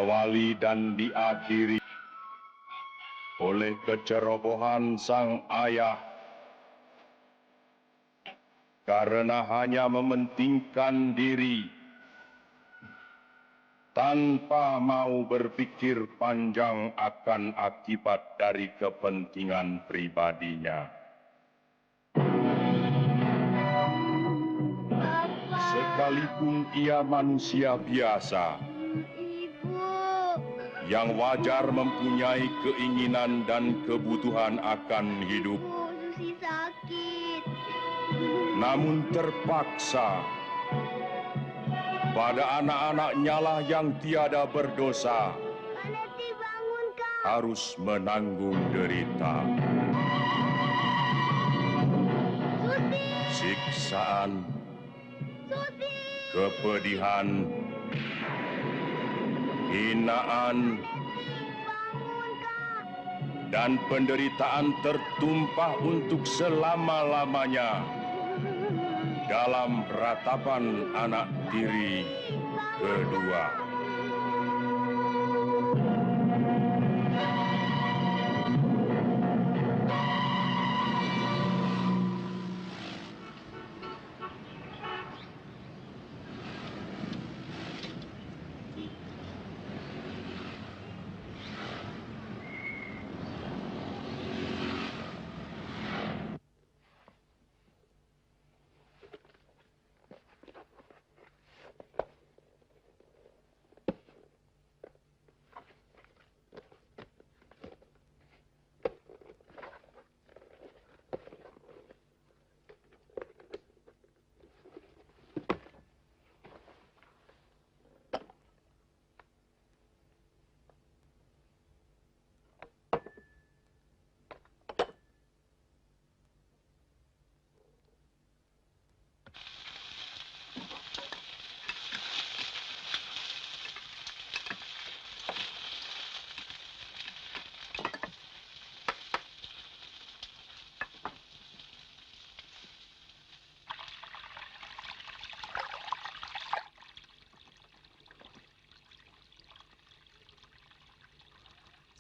diawali dan diakhiri oleh kecerobohan sang ayah karena hanya mementingkan diri tanpa mau berpikir panjang akan akibat dari kepentingan pribadinya. Sekalipun ia manusia biasa yang wajar mempunyai keinginan dan kebutuhan akan hidup, Susi sakit. namun terpaksa pada anak-anaknya lah yang tiada berdosa Kak Neti bangun, Kak. harus menanggung derita, Susi, siksaan, Susi. kepedihan, hinaan, Bangun, Kak. dan penderitaan tertumpah untuk selama-lamanya dalam ratapan anak tiri kedua.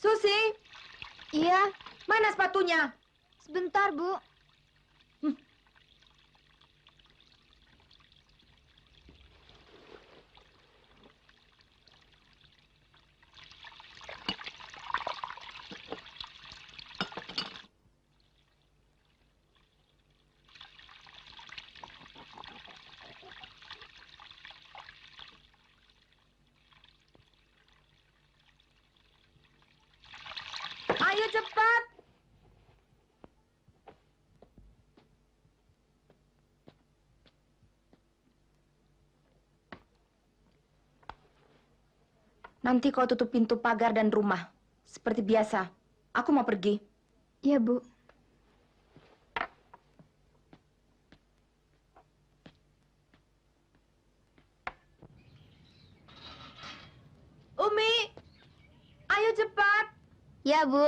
Susi, Iya, mana sepatunya? sebentar, Bu. Ayo cepat. Nanti kau tutup pintu pagar dan rumah. Seperti biasa. Aku mau pergi. Iya, Bu. Umi, ayo cepat. Iya, Bu.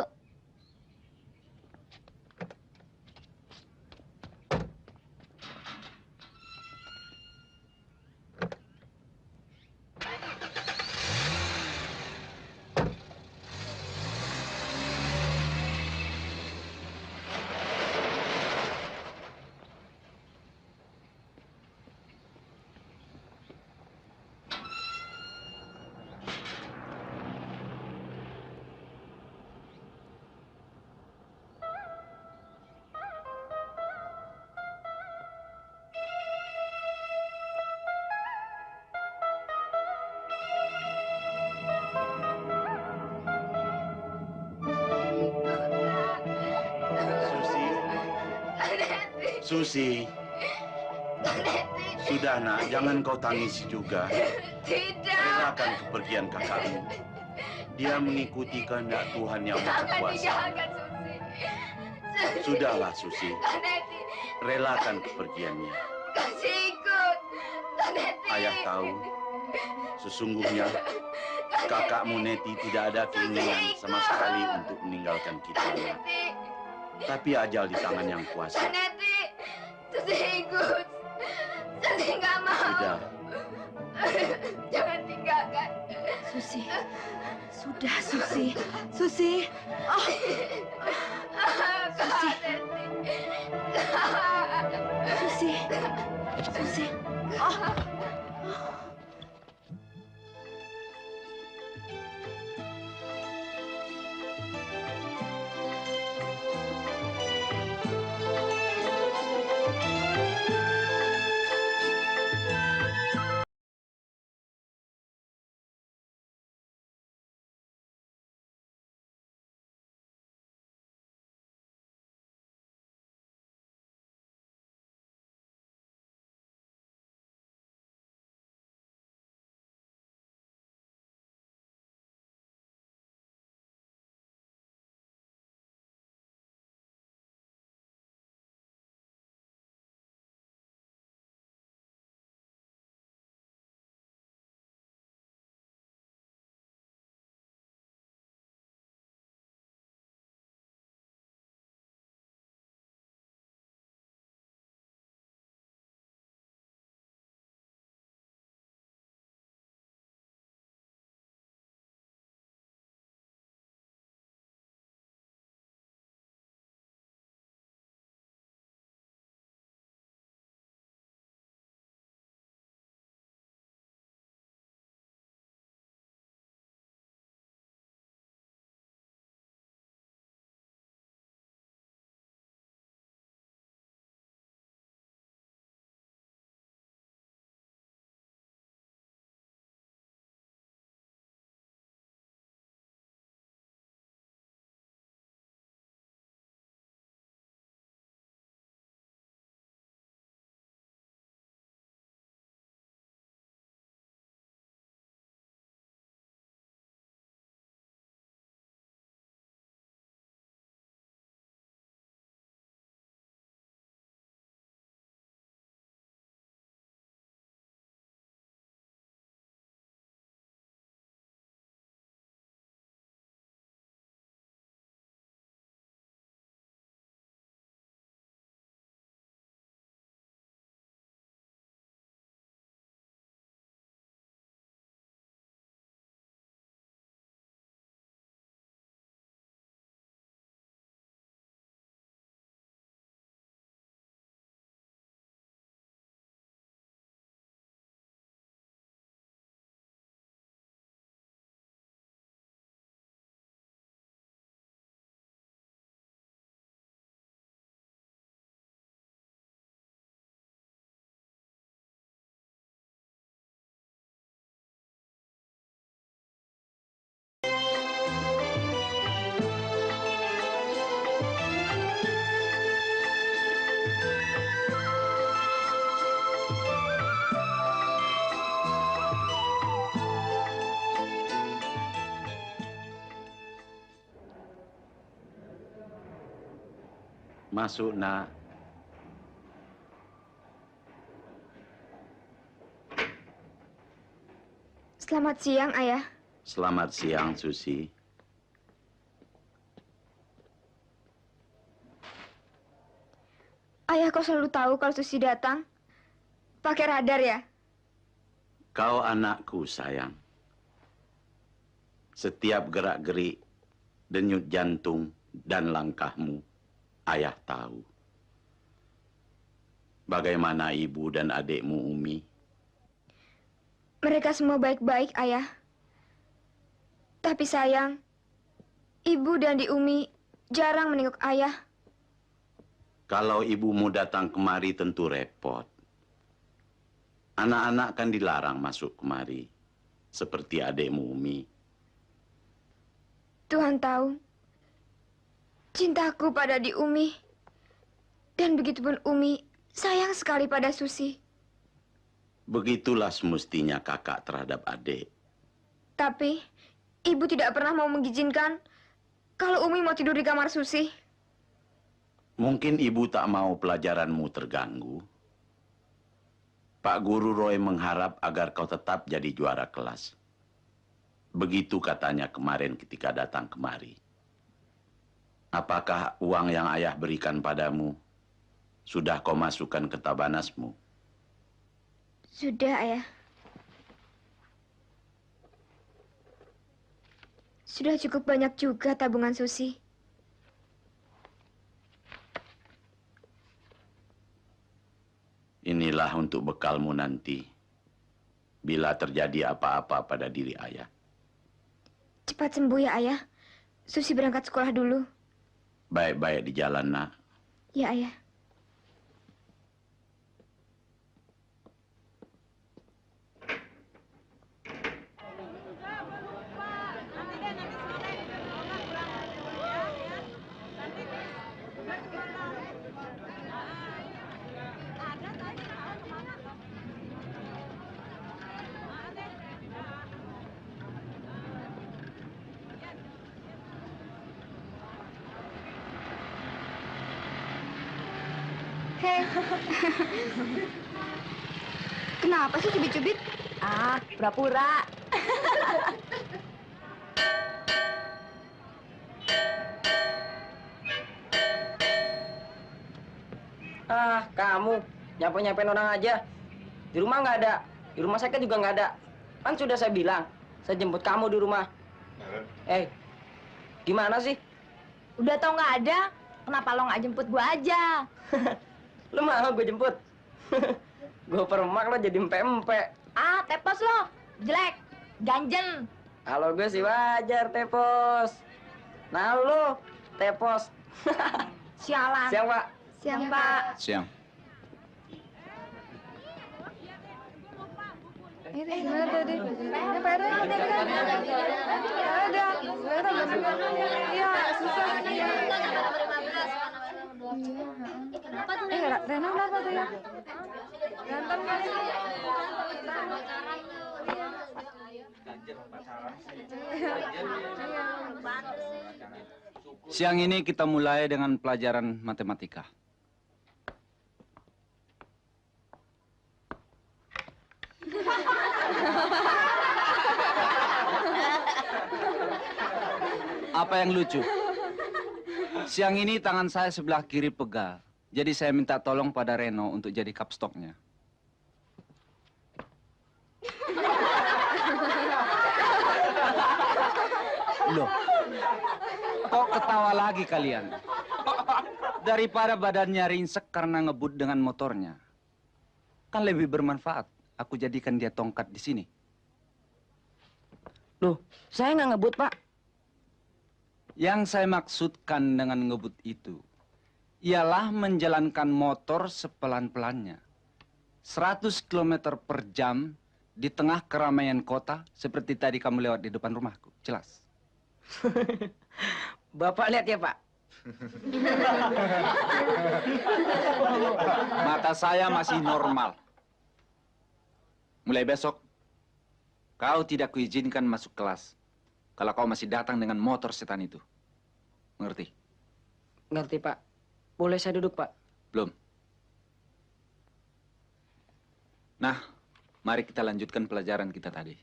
Susi, sudah nak, jangan kau tangis juga. Tidak. Relakan kepergian kakakmu. Dia mengikuti kehendak Tuhan yang Maha Jangan Kuasa. tinggalkan Susi. Sudahlah Susi, Taneti, relakan kepergiannya. kasih ikut. Taneti. Ayah tahu, sesungguhnya kakakmu Neti tidak ada keinginan sama sekali untuk meninggalkan kita. Nak. Taneti. Tapi ajal di tangan yang kuasa. Taneti. Susi ikut. Susi nggak mau. Sudah, Jangan tinggalkan. Susi. Sudah, Susi. Susi. Oh. Susi. Susi. Susi. Oh. Masuk, nak. Selamat siang, Ayah. Selamat siang, Susi. Ayah kok selalu tahu kalau Susi datang? Pakai radar ya? Kau anakku, sayang. Setiap gerak-gerik, denyut jantung, dan langkahmu, ayah tahu. Bagaimana ibu dan adikmu, Umi? Mereka semua baik-baik, Ayah. Tapi sayang, Ibu dan Di Umi jarang menengok Ayah. Kalau ibumu datang kemari tentu repot. Anak-anak kan dilarang masuk kemari, seperti adikmu, Umi. Tuhan tahu, cintaku pada Di Umi. Dan begitupun Umi sayang sekali pada Susi. Begitulah semestinya kakak terhadap adik. Tapi, Ibu tidak pernah mau mengizinkan kalau Umi mau tidur di kamar Susi. Mungkin ibu tak mau pelajaranmu terganggu. Pak Guru Roy mengharap agar kau tetap jadi juara kelas. Begitu katanya kemarin ketika datang kemari. Apakah uang yang ayah berikan padamu sudah kau masukkan ke tabanasmu? Sudah, Ayah. Sudah cukup banyak juga tabungan Susi. Inilah untuk bekalmu nanti. Bila terjadi apa-apa pada diri ayah. Cepat sembuh ya, Ayah. Susi berangkat sekolah dulu. Baik-baik di jalan, nak. Ya, Ayah. Hei. Kenapa sih cubit-cubit? Ah, pura-pura. Ah, kamu nyampe-nyampein orang aja. Di rumah nggak ada, di rumah sakit juga nggak ada. Kan sudah saya bilang, saya jemput kamu di rumah. Gimana sih? Udah tau nggak ada, kenapa lo nggak jemput gua aja? Lu mau gue jemput? Gue permak lo jadi empe-empe. Ah, tepos lo, jelek, ganjen. Kalau gue sih wajar, Tepos. Nah lu, Tepos. Sialan. Siap, Pak. Siang, Pak. Siang. Gimana tadi? Pak Ero ada kan? Ada. Iya, susah. Rena kenapa tuh ya? Ganteng kan? Siang ini kita mulai dengan pelajaran matematika. Apa yang lucu? Siang ini tangan saya sebelah kiri pegal. Jadi saya minta tolong pada Reno untuk jadi kapstoknya. Loh, kok ketawa lagi kalian? Daripada badannya ringsek karena ngebut dengan motornya. Kan lebih bermanfaat. Aku jadikan dia tongkat di sini. Loh, saya nggak ngebut, Pak. Yang saya maksudkan dengan ngebut itu ialah menjalankan motor sepelan-pelannya. 100 km per jam di tengah keramaian kota seperti tadi kamu lewat di depan rumahku. Jelas. Bapak lihat ya, Pak. Mata saya masih normal. Mulai besok, kau tidak kuizinkan masuk kelas kalau kau masih datang dengan motor setan itu. Mengerti? Ngerti, Pak. Boleh saya duduk, Pak? Belum. Nah, mari kita lanjutkan pelajaran kita tadi.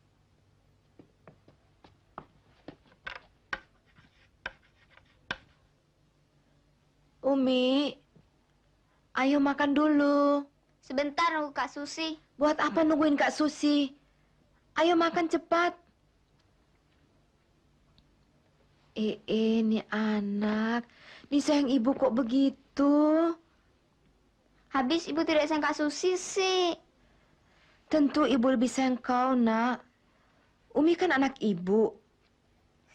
Umi, ayo makan dulu. Sebentar nunggu Kak Susi. Buat apa nungguin Kak Susi? Ayo makan cepat. Ini anak. Nih sayang ibu kok begitu? Habis ibu tidak sayang Kak Susi sih. Tentu ibu lebih sayang kau, nak. Umi kan anak ibu.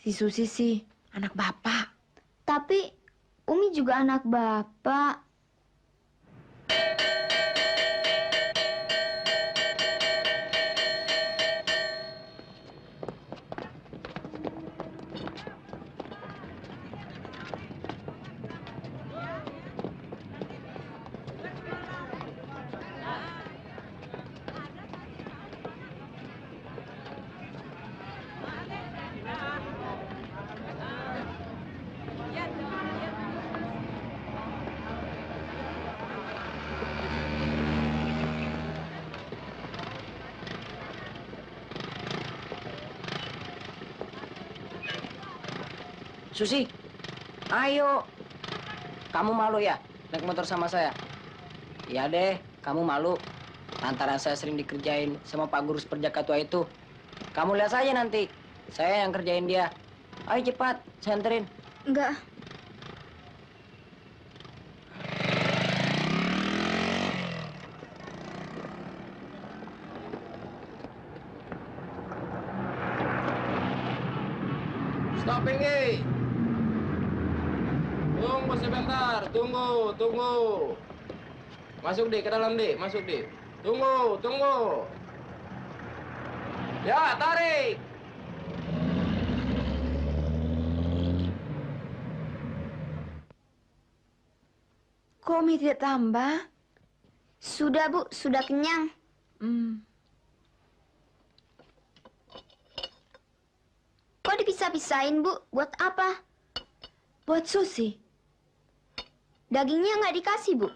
Si Susi sih anak bapak. Tapi Umi juga anak bapak. Susi, ayo. Kamu malu ya naik motor sama saya? Iya deh, kamu malu. Lantaran saya sering dikerjain sama Pak Guru Seperjaka tua itu. Kamu lihat saja nanti, saya yang kerjain dia. Ayo cepat, saya anterin. Enggak. Stop, Pinky. Tunggu sebentar, tunggu. Masuk deh ke dalam deh, masuk deh. Tunggu. Ya, tarik. Kok mie tidak tambah? Sudah, Bu. Sudah kenyang. Kok dipisah-pisahin, Bu? Buat apa? Buat Susi. Dagingnya nggak dikasih, Bu.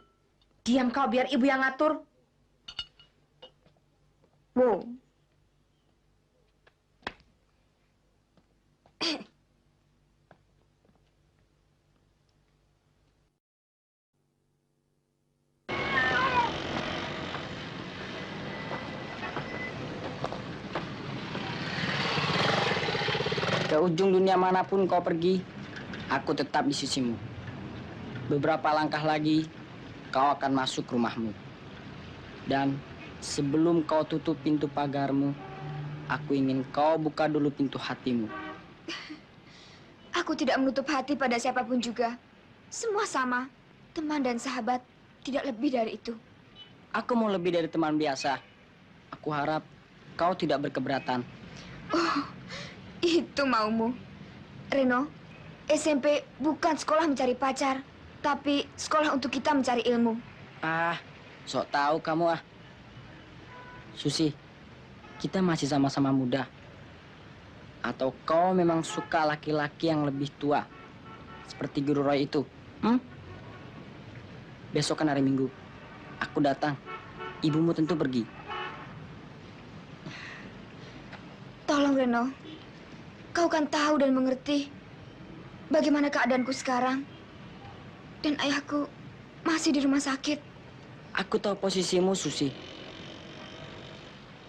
Diam kau biar ibu yang ngatur. Wow. Ke ujung dunia manapun kau pergi, aku tetap di sisimu. Beberapa langkah lagi, kau akan masuk rumahmu. Dan sebelum kau tutup pintu pagarmu, aku ingin kau buka dulu pintu hatimu. Aku tidak menutup hati pada siapapun juga. Semua sama. Teman dan sahabat, tidak lebih dari itu. Aku mau lebih dari teman biasa. Aku harap kau tidak berkeberatan. Oh, itu maumu. Reno, SMP bukan sekolah mencari pacar, tapi sekolah untuk kita mencari ilmu. Ah, sok tahu kamu ah. Susi, kita masih sama-sama muda. Atau kau memang suka laki-laki yang lebih tua? Seperti Guru Roy itu. Besok kan hari Minggu. Aku datang. Ibumu tentu pergi. Tolong, Reno. Kau kan tahu dan mengerti bagaimana keadaanku sekarang. Dan ayahku masih di rumah sakit. Aku tahu posisimu, Susi.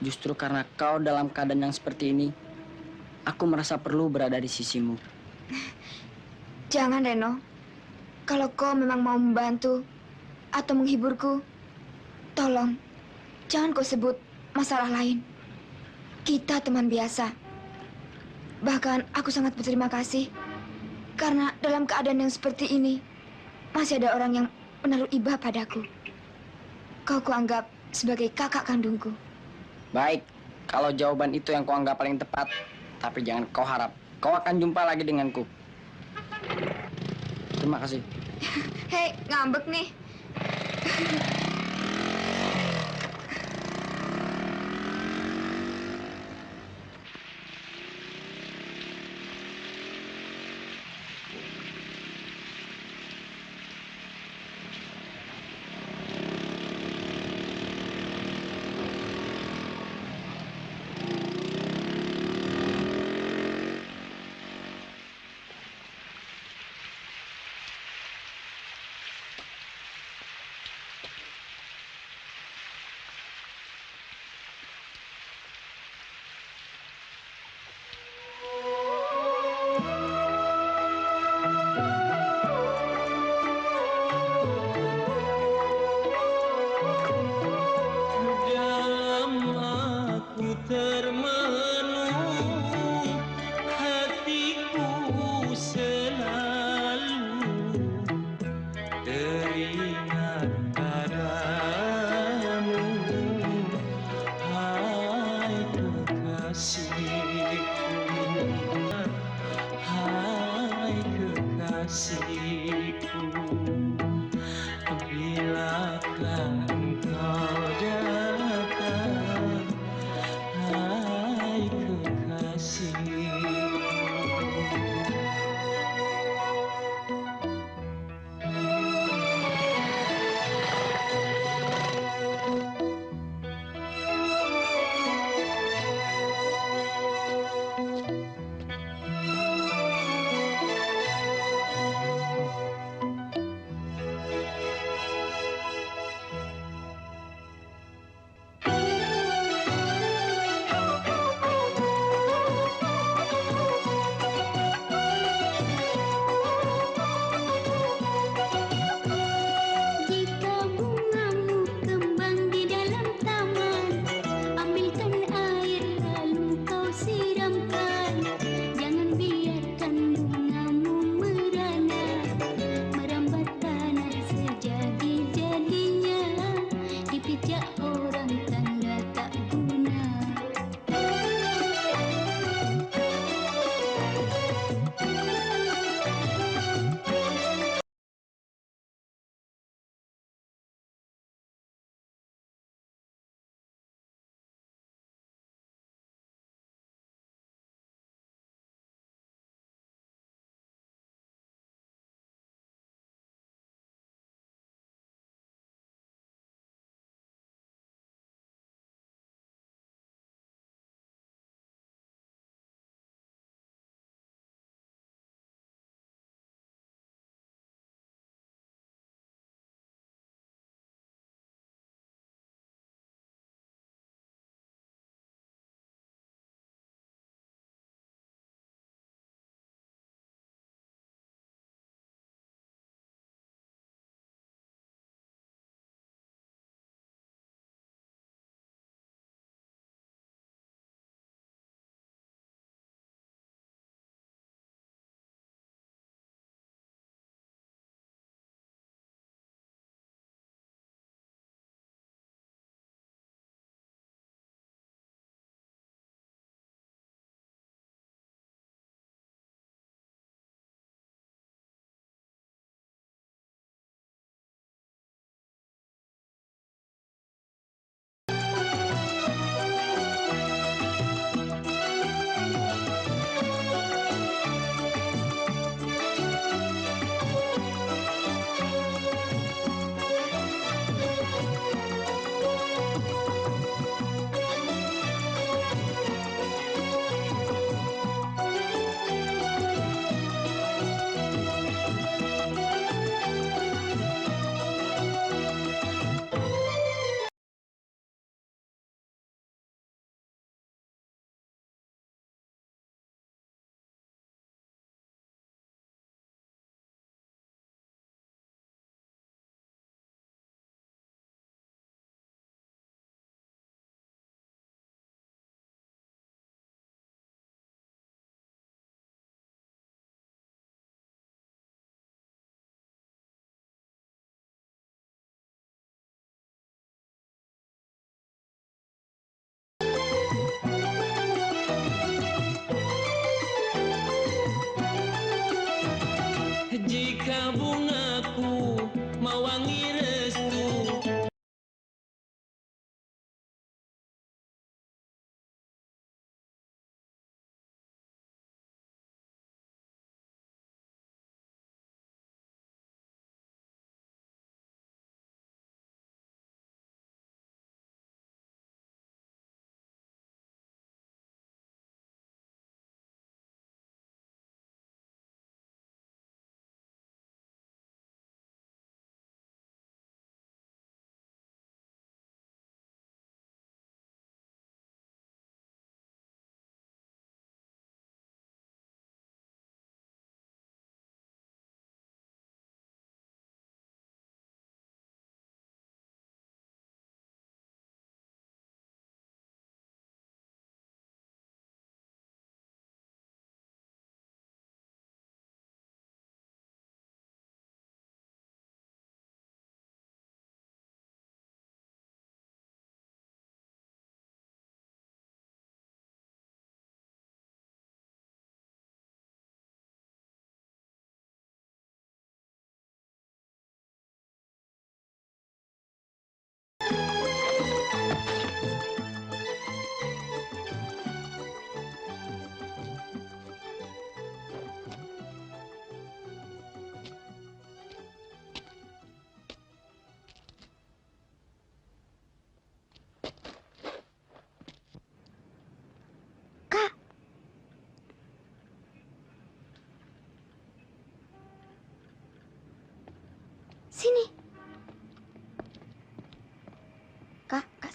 Justru karena kau dalam keadaan yang seperti ini, aku merasa perlu berada di sisimu. Jangan, Reno. Kalau kau memang mau membantu atau menghiburku, tolong jangan kau sebut masalah lain. Kita teman biasa. Bahkan aku sangat berterima kasih karena dalam keadaan yang seperti ini masih ada orang yang menaruh iba padaku. Kau kuanggap sebagai kakak kandungku. Baik, kalau jawaban itu yang kau anggap paling tepat, tapi jangan kau harap kau akan jumpa lagi denganku. Terima kasih. Hei, ngambek nih.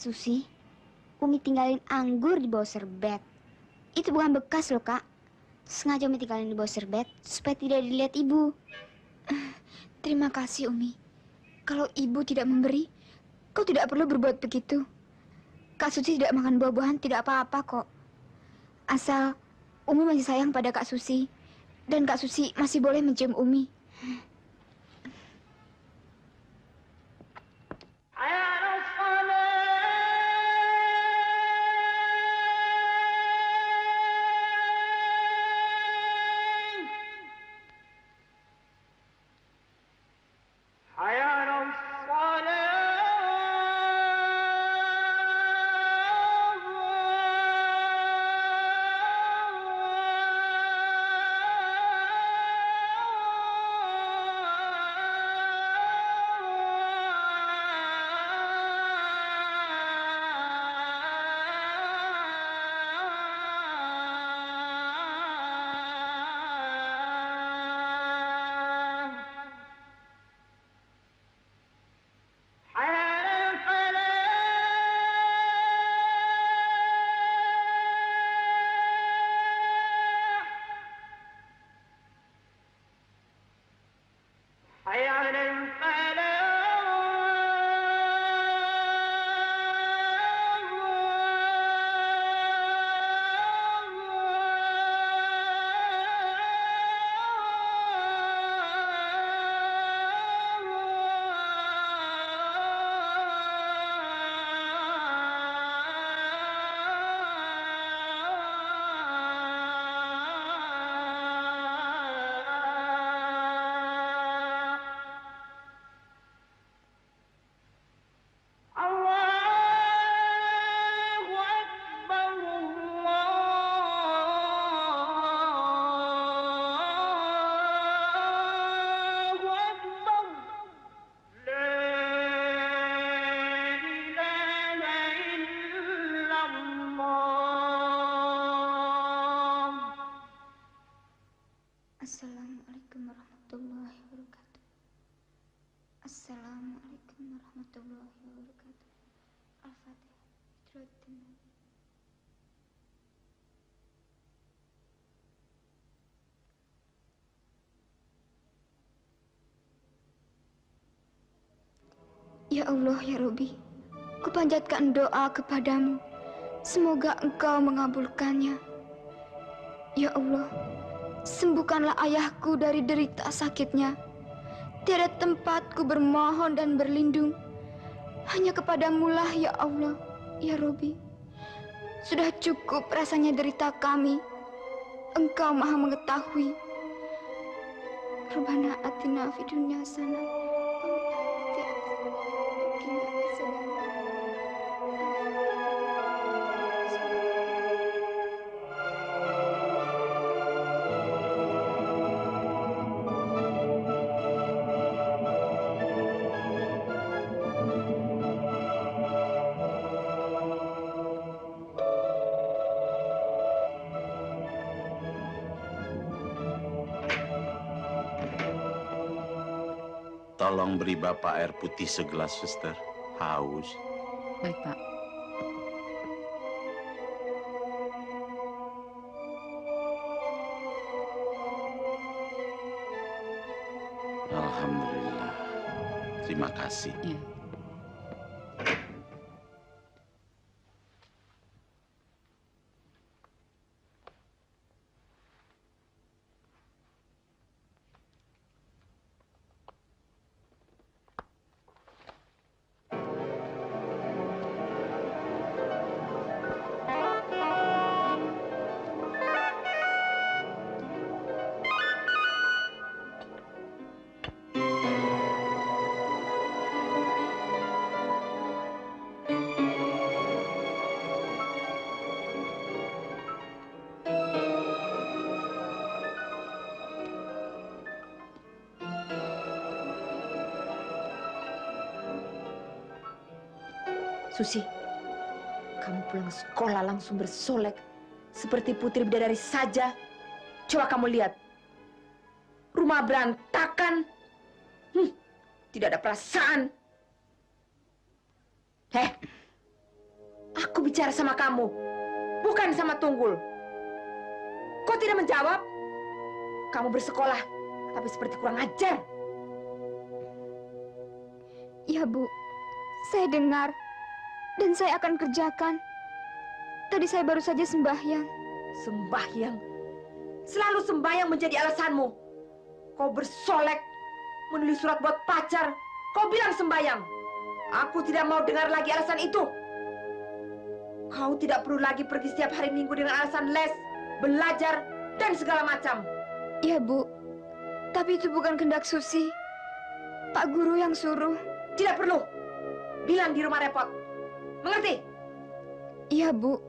Susi, Umi tinggalin anggur di bawah serbet. Itu bukan bekas loh, Kak. Sengaja Umi tinggalin di bawah serbet supaya tidak dilihat Ibu. Terima kasih, Umi. Kalau ibu tidak memberi, kau tidak perlu berbuat begitu. Kak Susi tidak makan buah-buahan tidak apa-apa kok. Asal Umi masih sayang pada Kak Susi. Dan Kak Susi masih boleh mencium Umi. Assalamualaikum warahmatullahi wabarakatuh. Assalamualaikum warahmatullahi wabarakatuh. Al-Fatihah. Ya Allah, ya Robi, kupanjatkan doa kepadamu. Semoga engkau mengabulkannya. Ya Allah, sembuhkanlah ayahku dari derita sakitnya. Tiada tempatku bermohon dan berlindung. Hanya kepadamulah ya Allah, ya Robi. Sudah cukup rasanya derita kami. Engkau maha mengetahui. Rabbana atina fid dunya hasanah. Tolong beri Bapak air putih segelas, Suster. Haus. Baik, Pak. Alhamdulillah. Terima kasih. Ya. Susi, kamu pulang sekolah langsung bersolek seperti putri bidadari saja. Coba kamu lihat, rumah berantakan, tidak ada perasaan. Aku bicara sama kamu, bukan sama Tunggul. Kau tidak menjawab? Kamu bersekolah, tapi seperti kurang ajar. Ya, Bu. Saya dengar. Dan saya akan kerjakan. Tadi saya baru saja sembahyang. Sembahyang. Selalu sembahyang menjadi alasanmu. Kau bersolek, menulis surat buat pacar. Kau bilang sembahyang. Aku tidak mau dengar lagi alasan itu. Kau tidak perlu lagi pergi setiap hari Minggu dengan alasan les, belajar, dan segala macam. Ya, Bu. Tapi itu bukan kehendak Susi. Pak Guru yang suruh. Tidak perlu. Bilang di rumah repot. Mengerti? Iya, Bu.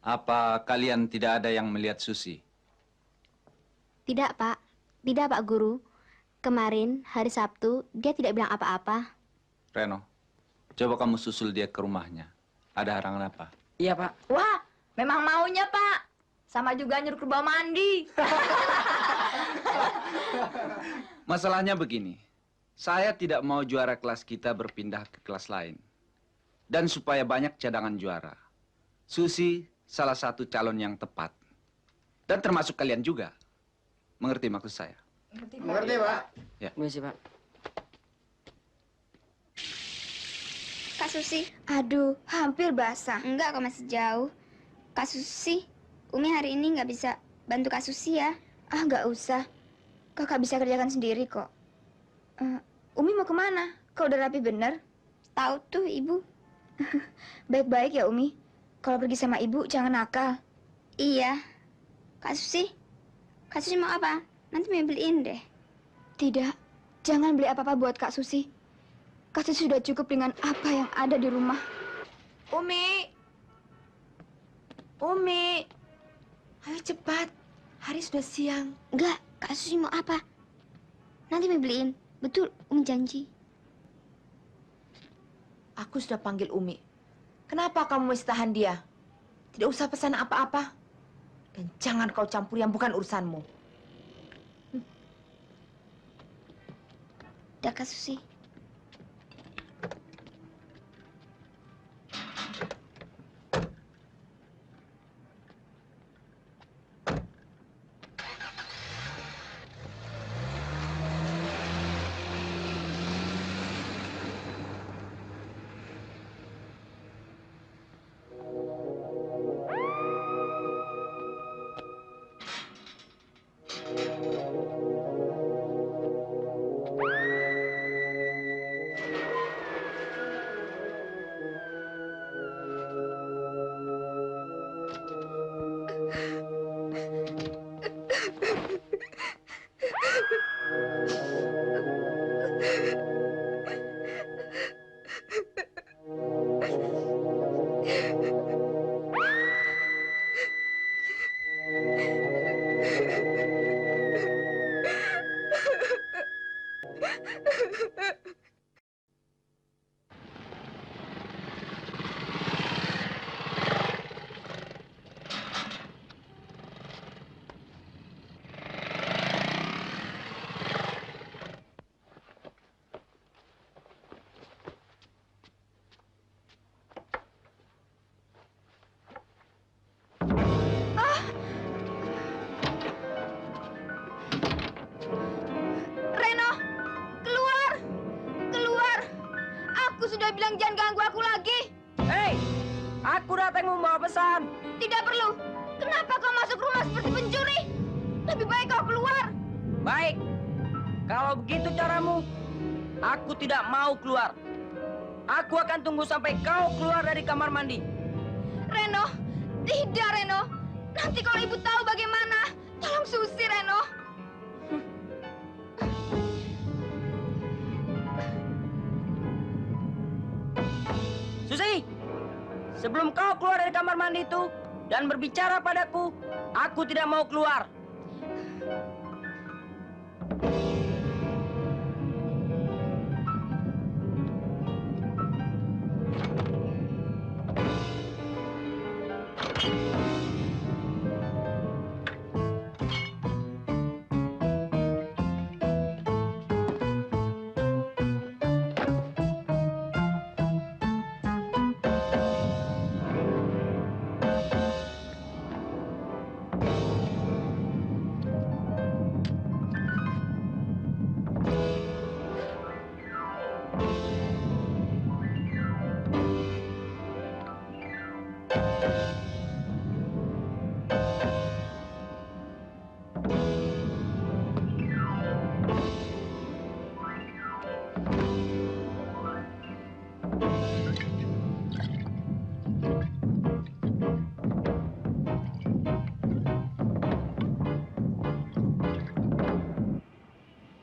Apa kalian tidak ada yang melihat Susi? Tidak, Pak. Tidak, Pak Guru. Kemarin, hari Sabtu, dia tidak bilang apa-apa. Reno, coba kamu susul dia ke rumahnya. Ada harangan apa? Iya, Pak. Wah, memang maunya, Pak. Sama juga nyuruh ke bawah mandi. Masalahnya begini, saya tidak mau juara kelas kita berpindah ke kelas lain. Dan supaya banyak cadangan juara. Susi salah satu calon yang tepat. Dan termasuk kalian juga. Mengerti maksud saya? Mengerti, Pak? Ya. Permisi, Pak. Kak Susi. Aduh, hampir basah. Enggak, kok masih jauh. Kak Susi, Umi hari ini nggak bisa bantu Kak Susi ya. Ah, nggak usah. Kakak bisa kerjakan sendiri kok. Umi mau kemana? Kau udah rapi bener? Tahu tuh, Ibu. Baik-baik ya, Umi. Kalau pergi sama ibu, jangan nakal. Iya. Kak Susi mau apa? Nanti Mimi beliin deh. Tidak, jangan beli apa-apa buat Kak Susi. Kak Susi sudah cukup dengan apa yang ada di rumah. Umi. Umi. Ayo cepat. Hari sudah siang. Enggak, Kak Susi mau apa? Nanti Mimi beliin. Betul, Umi janji. Aku sudah panggil Umi. Kenapa kamu mesti tahan dia? Tidak usah pesan apa-apa. Dan jangan kau campur yang bukan urusanmu. Udah, Kak Susi. sudah bilang jangan ganggu aku lagi. Hei, aku datang membawa pesan. Tidak perlu. Kenapa kau masuk rumah seperti pencuri? Lebih baik kau keluar. Baik, kalau begitu caramu, aku tidak mau keluar. Aku akan tunggu sampai kau keluar dari kamar mandi. Reno, tidak Reno. Nanti kalau ibu tahu bagaimana, tolong Susi Reno. Susi, sebelum kau keluar dari kamar mandi itu dan berbicara padaku, aku tidak mau keluar.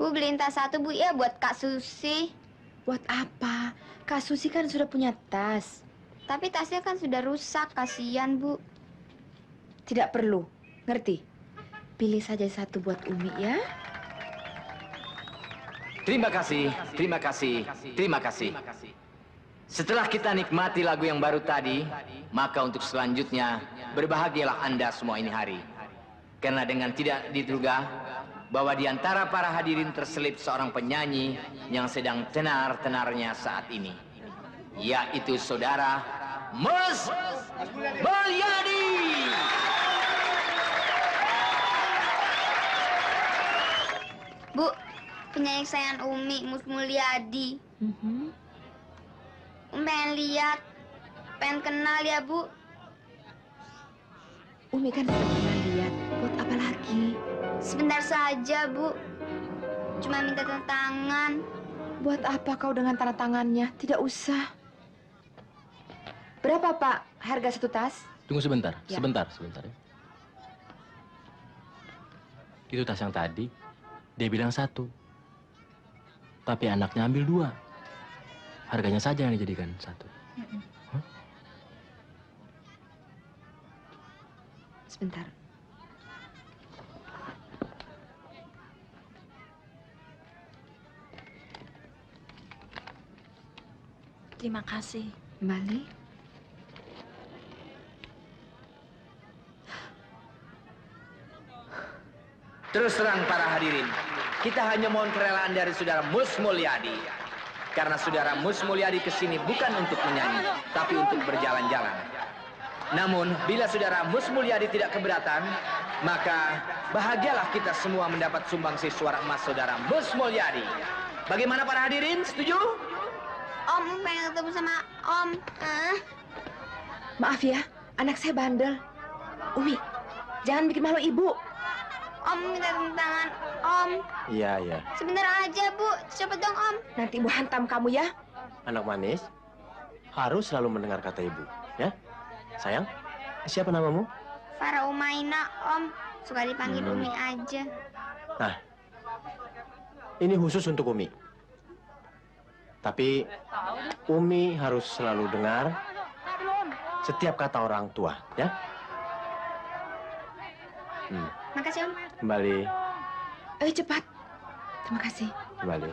Bu, beliin tas satu, Bu, ya, buat Kak Susi. Buat apa? Kak Susi kan sudah punya tas. Tapi tasnya kan sudah rusak, kasihan, Bu. Tidak perlu, ngerti? Pilih saja satu buat Umi ya. Terima kasih, terima kasih, terima kasih. Setelah kita nikmati lagu yang baru tadi, maka untuk selanjutnya, berbahagialah Anda semua ini hari. Karena dengan tidak diduga, bahwa di antara para hadirin terselip seorang penyanyi yang sedang tenar-tenarnya saat ini, yaitu saudara Mus Mulyadi. Bu, penyanyi kesayangan Umi, Mus Mulyadi. Umi pengen lihat, pengen kenal ya, Bu. Umi kan sudah pernah lihat. Buat apa lagi? Sebentar saja, Bu. Cuma minta tanda tangan. Buat apa kau dengan tanda tangannya? Tidak usah. Berapa, Pak, harga satu tas? Tunggu sebentar, Ya. sebentar ya. Itu tas yang tadi, dia bilang satu. Tapi anaknya ambil dua. Harganya saja yang dijadikan satu. Hah? Sebentar. Terima kasih. Kembali. Terus terang para hadirin, kita hanya mohon kerelaan dari saudara Mus Mulyadi. Karena saudara Mus Mulyadi kesini bukan untuk menyanyi, tapi untuk berjalan-jalan. Namun, bila saudara Mus Mulyadi tidak keberatan, maka bahagialah kita semua mendapat sumbangsi suara emas saudara Mus Mulyadi. Bagaimana para hadirin? Setuju? Om, Umi pengen ketemu sama Om. Maaf ya, anak saya bandel. Umi, jangan bikin malu ibu. Om minta tanda tangan, Om. Iya. Sebentar aja, Bu. Cepet dong, Om. Nanti ibu hantam kamu ya. Anak manis, harus selalu mendengar kata ibu, ya? Sayang, siapa namamu? Farah Umaina, Om. Suka dipanggil Umi aja. Nah, ini khusus untuk Umi. Tapi Umi harus selalu dengar setiap kata orang tua, ya? Makasih, Om. Kembali, Cepat. Terima kasih. kembali.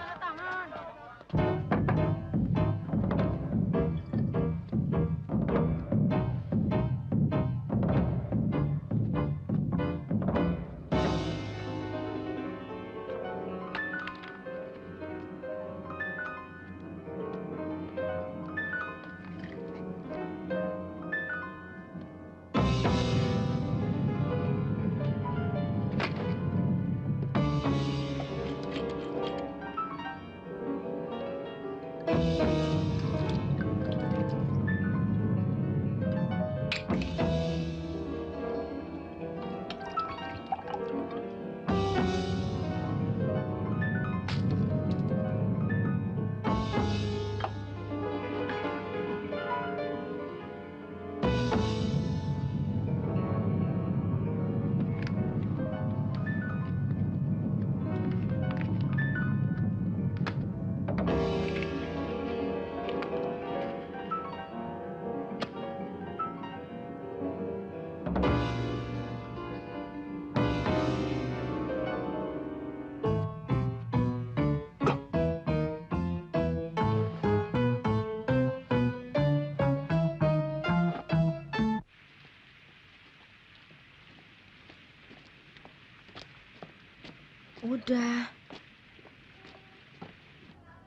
Udah.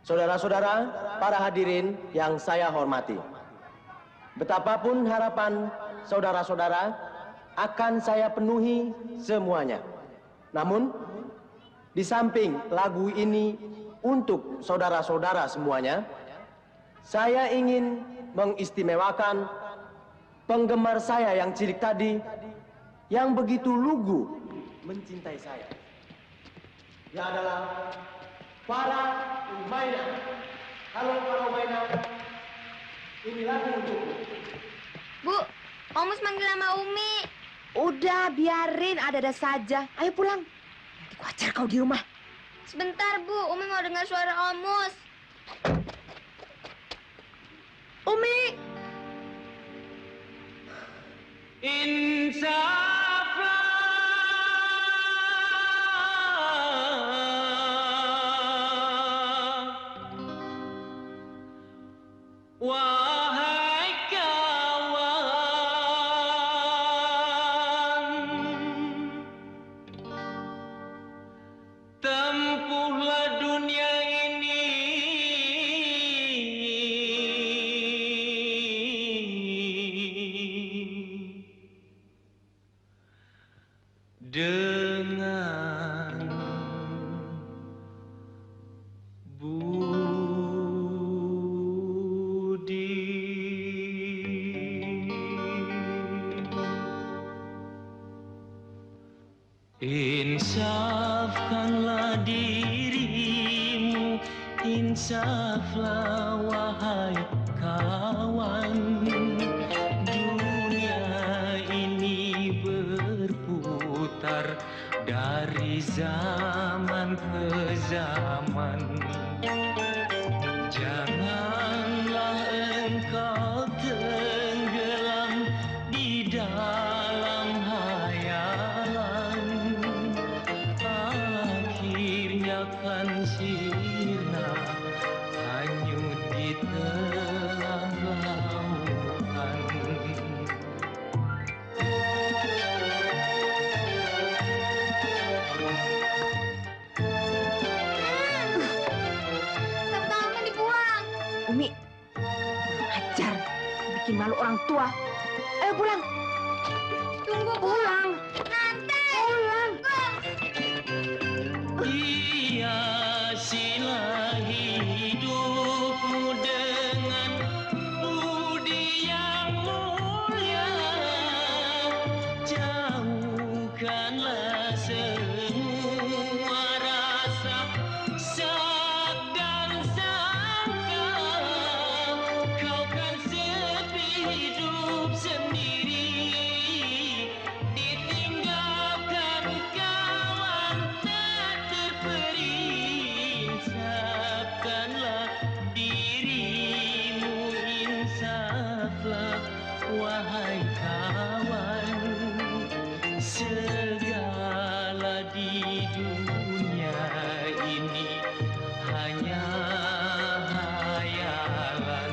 Saudara-saudara, para hadirin yang saya hormati. Betapapun harapan saudara-saudara akan saya penuhi semuanya. Namun, di samping lagu ini untuk saudara-saudara semuanya, saya ingin mengistimewakan penggemar saya yang cilik tadi yang begitu lugu mencintai saya. Dia adalah para Umaina. Halo para Umaina, ini lagu untukmu. Bu, Omus manggil nama Umi. Udah, biarin ada-ada saja. Ayo pulang. Nanti ku ajar kau di rumah. Sebentar, Bu. Umi mau dengar suara Omus. Umi! Wahai kawan, tempuhlah dunia ini dengan insafkanlah dirimu, insaflah wahai kawan. Dunia ini berputar dari zaman ke zaman. Janganlah engkau tenggelam di dalam hayalan, akhirnya kan sirna hanyut di tengah lautan. Sama-sama dibuang. Umi, ajar. Bikin malu orang tua. Ayo pulang. Tunggu, Bu. Pulang. Nanti. Pulang. Hiasilah hidupmu dengan budi yang mulia, jauhkanlah semua rasa sak dan sangka. Kau kan sepi hidup sendiri, ditinggalkan kawan tak terperi. Insafkanlah dirimu, insaflah wahai kawan. Segala di dunia ini hanya hayalan.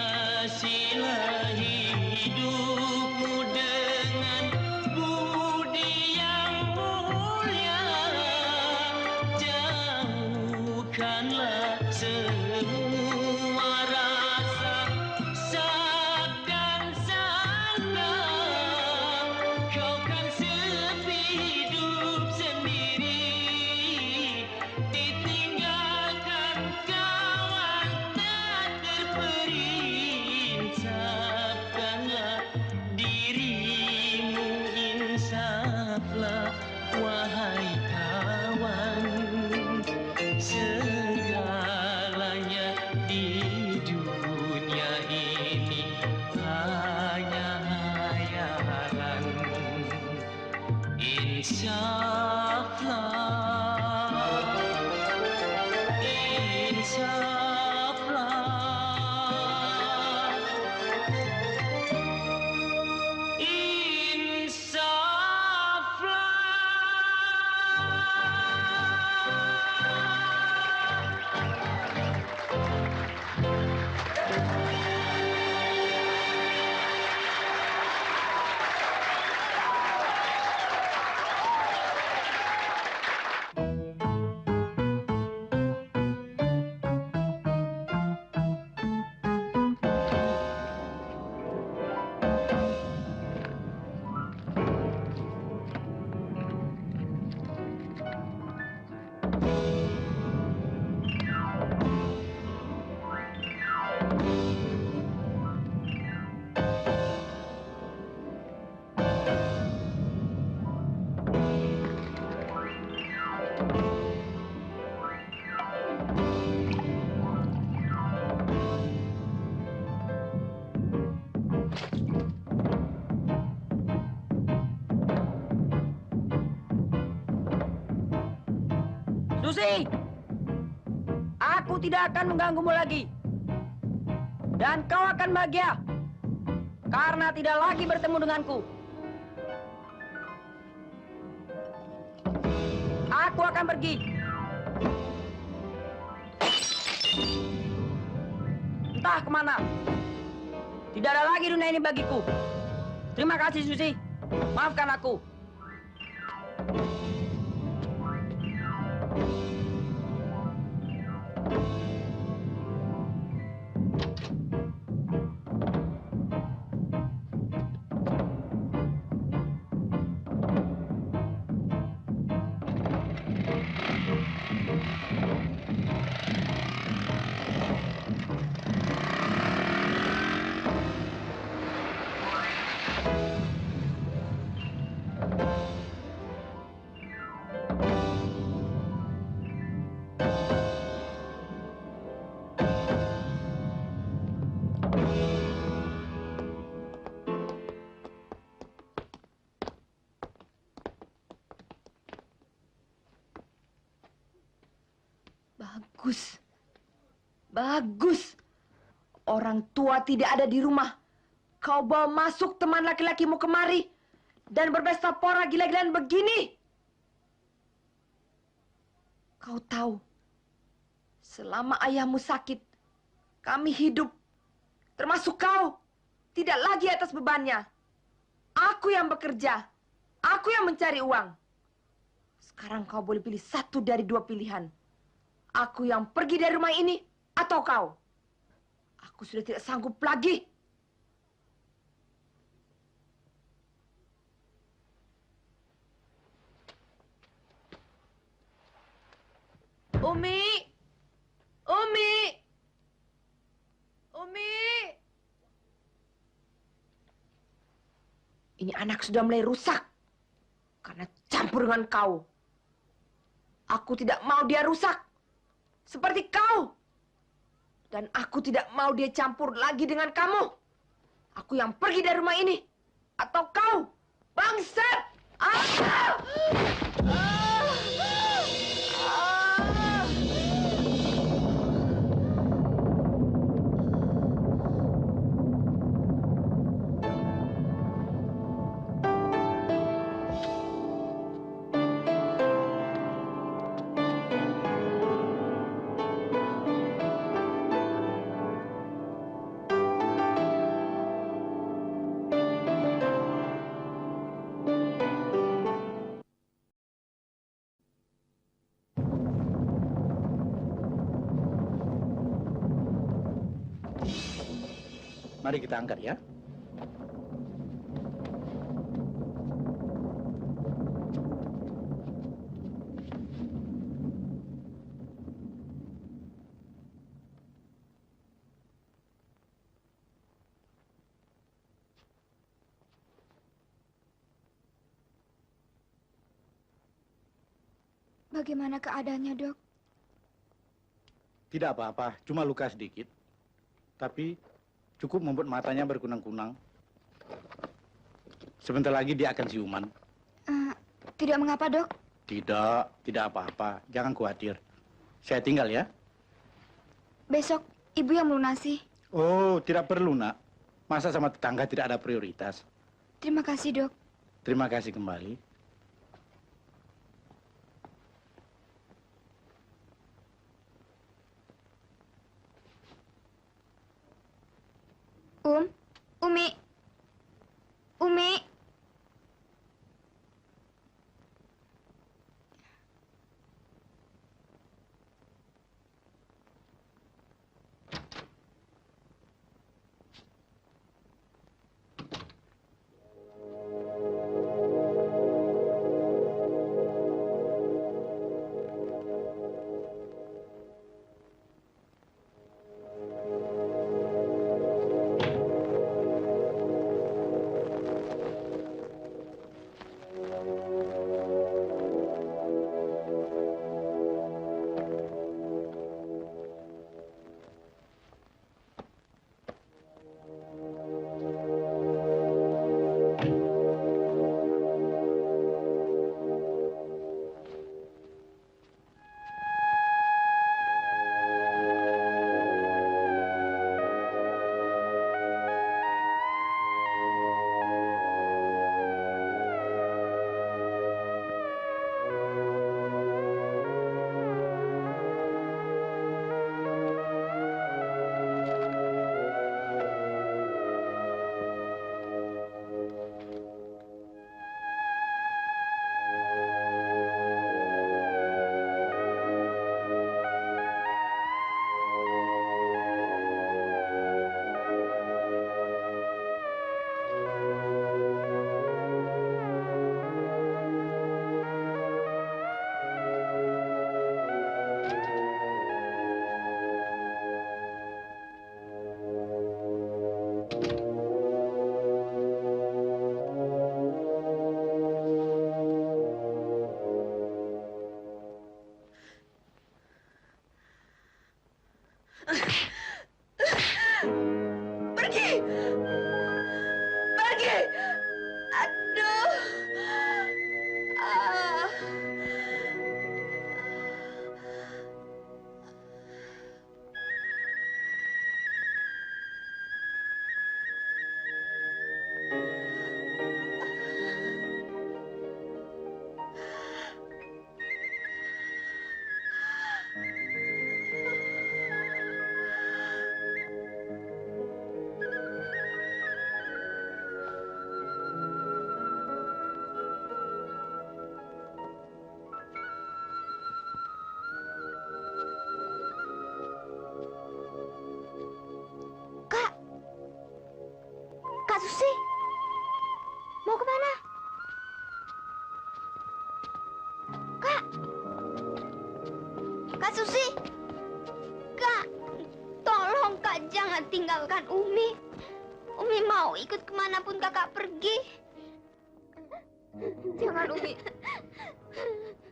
Hiasilah hidupmu dengan budi yang mulia, jauhkanlah semua rasa sak dan sangka. Kau kan sepi hidup sendiri, ditinggalkan kawan tak terperi. Insafkanlah dirimu, insaflah wahai kawan. Segalanya di dunia ini hanya hayalan. Insaflah, insaflah. Susi! Aku tidak akan mengganggumu lagi. Dan kau akan bahagia. Karena tidak lagi bertemu denganku. Aku akan pergi. Entah kemana. Tidak ada lagi dunia ini bagiku. Terima kasih, Susi. Maafkan aku. Bagus. Bagus. Orang tua tidak ada di rumah. Kau bawa masuk teman laki-lakimu kemari dan berpesta pora gila-gilaan begini. Kau tahu, selama ayahmu sakit, kami hidup, termasuk kau, tidak lagi atas bebannya. Aku yang bekerja, aku yang mencari uang. Sekarang kau boleh pilih satu dari dua pilihan. Aku yang pergi dari rumah ini atau kau. Aku sudah tidak sanggup lagi. Umi! Umi! Umi! Ini anak sudah mulai rusak karena campur dengan kau. Aku tidak mau dia rusak seperti kau. Dan aku tidak mau dia campur lagi dengan kamu. Aku yang pergi dari rumah ini. Atau kau, bangsat! Ah! Mari kita angkat ya. Bagaimana keadaannya, Dok? Tidak apa-apa, cuma luka sedikit. Tapi cukup membuat matanya berkunang-kunang. Sebentar lagi dia akan siuman. Tidak mengapa, Dok? Tidak apa-apa. Jangan khawatir. Saya tinggal ya. Besok Ibu yang melunasi. Oh, tidak perlu, Nak. Masa sama tetangga tidak ada prioritas? Terima kasih, Dok. Terima kasih kembali. Umi. Umi. Pergi! Pergi! Aduh! Ah. Kak Susi, mau kemana? Kak, Kak Susi, Kak, tolong Kak jangan tinggalkan Umi. Umi mau ikut kemanapun Kakak pergi. Jangan, Umi.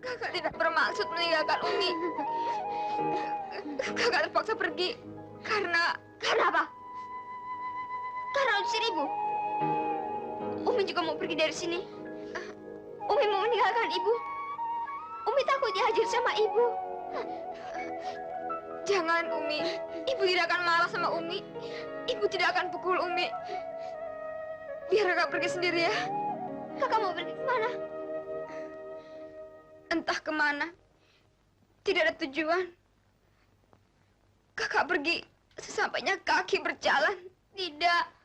Kakak tidak bermaksud meninggalkan Umi. Kakak terpaksa pergi karena apa? Karena usir ibu. Umi juga mau pergi dari sini. Umi mau meninggalkan ibu. Umi takut dihajar sama ibu. Jangan, Umi. Ibu tidak akan marah sama Umi. Ibu tidak akan pukul Umi. Biar kakak pergi sendiri ya. Kakak mau pergi kemana? Entah kemana. Tidak ada tujuan. Kakak pergi sesampainya kaki berjalan. Tidak.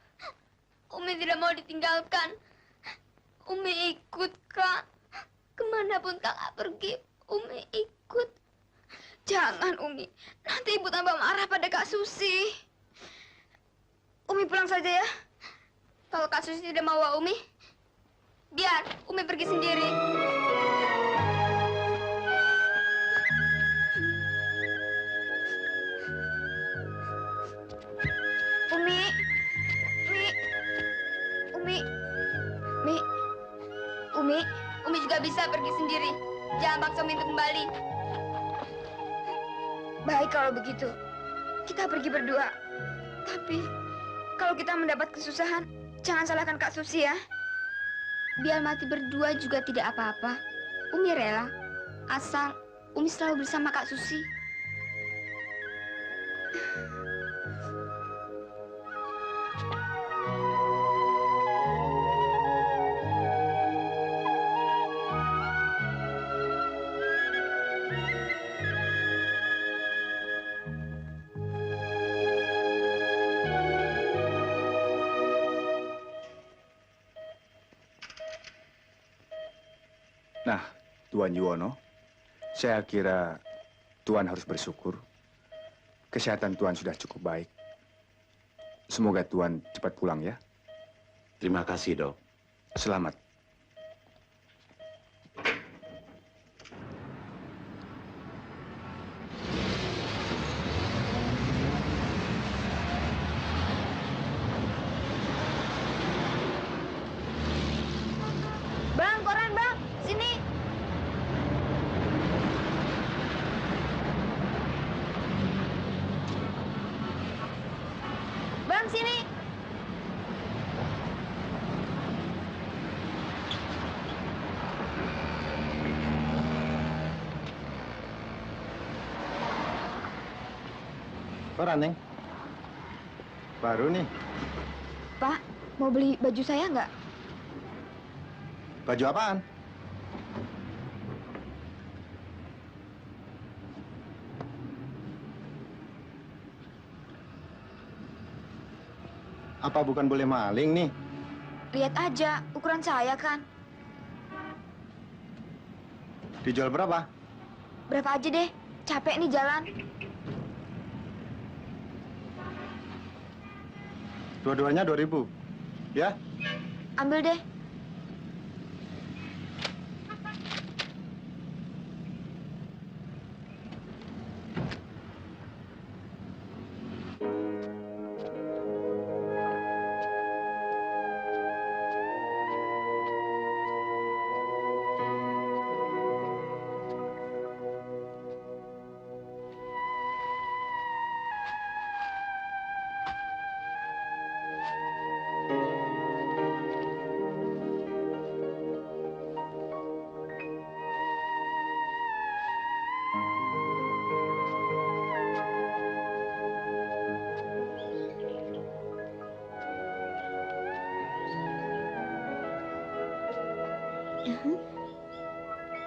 Umi tidak mau ditinggalkan. Umi ikut, Kak. Kemanapun Kakak pergi, Umi ikut. Jangan, Umi. Nanti ibu tambah marah pada Kak Susi. Umi pulang saja ya. Kalau Kak Susi tidak mau Umi, biar Umi pergi sendiri. Umi. Umi juga bisa pergi sendiri. Jangan paksa Umi untuk kembali. Baik kalau begitu. Kita pergi berdua. Tapi kalau kita mendapat kesusahan, jangan salahkan Kak Susi ya. Biar mati berdua juga tidak apa-apa. Umi rela. Asal Umi selalu bersama Kak Susi. Nah, Tuan Yuwono, saya kira Tuan harus bersyukur. Kesehatan Tuan sudah cukup baik. Semoga Tuan cepat pulang ya. Terima kasih, Dok. Selamat. Bang, koran bang, sini. Bang, sini. Koran, Neng. Baru nih. Pak, mau beli baju saya nggak? Baju apaan? Apa bukan boleh maling nih? Lihat aja, ukuran saya kan. Dijual berapa? Berapa aja deh, capek nih jalan. Dua-duanya 2.000. Ya? Ambil deh.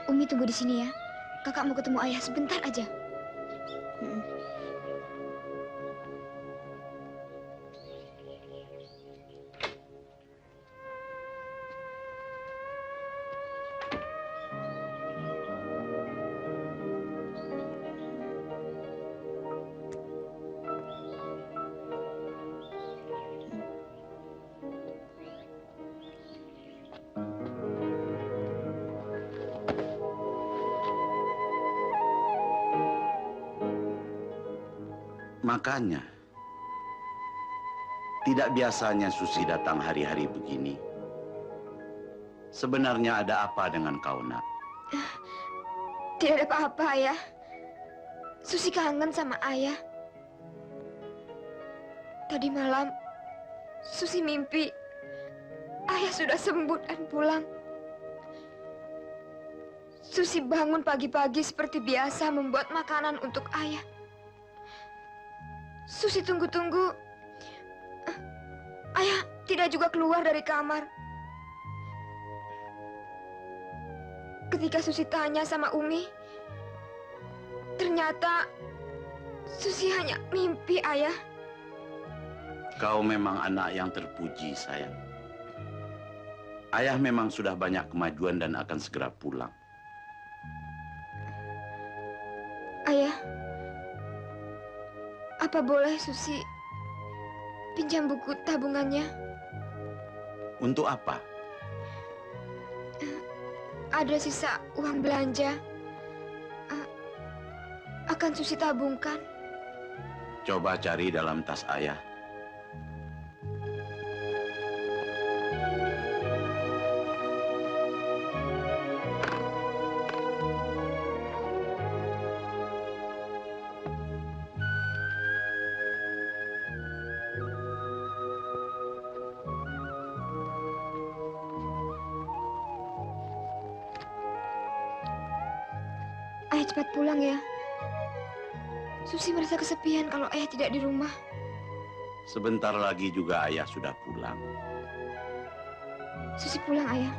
Umi tunggu di sini ya. Kakak mau ketemu ayah sebentar aja. Makanya, tidak biasanya Susi datang hari-hari begini. Sebenarnya ada apa dengan kau, nak? Tidak ada apa-apa, Ayah. Susi kangen sama Ayah. Tadi malam, Susi mimpi Ayah sudah sembuh dan pulang. Susi bangun pagi-pagi seperti biasa membuat makanan untuk Ayah. Susi tunggu-tunggu. Ayah tidak juga keluar dari kamar. Ketika Susi tanya sama Umi, ternyata Susi hanya mimpi, Ayah. Kau memang anak yang terpuji, sayang. Ayah memang sudah banyak kemajuan dan akan segera pulang. Ayah, apa boleh Susi pinjam buku tabungannya? Untuk apa? Ada sisa uang belanja. Akan Susi tabungkan. Coba cari dalam tas ayah. Ayah cepat pulang ya. Susi merasa kesepian kalau ayah tidak di rumah. Sebentar lagi juga ayah sudah pulang. Susi pulang, Ayah.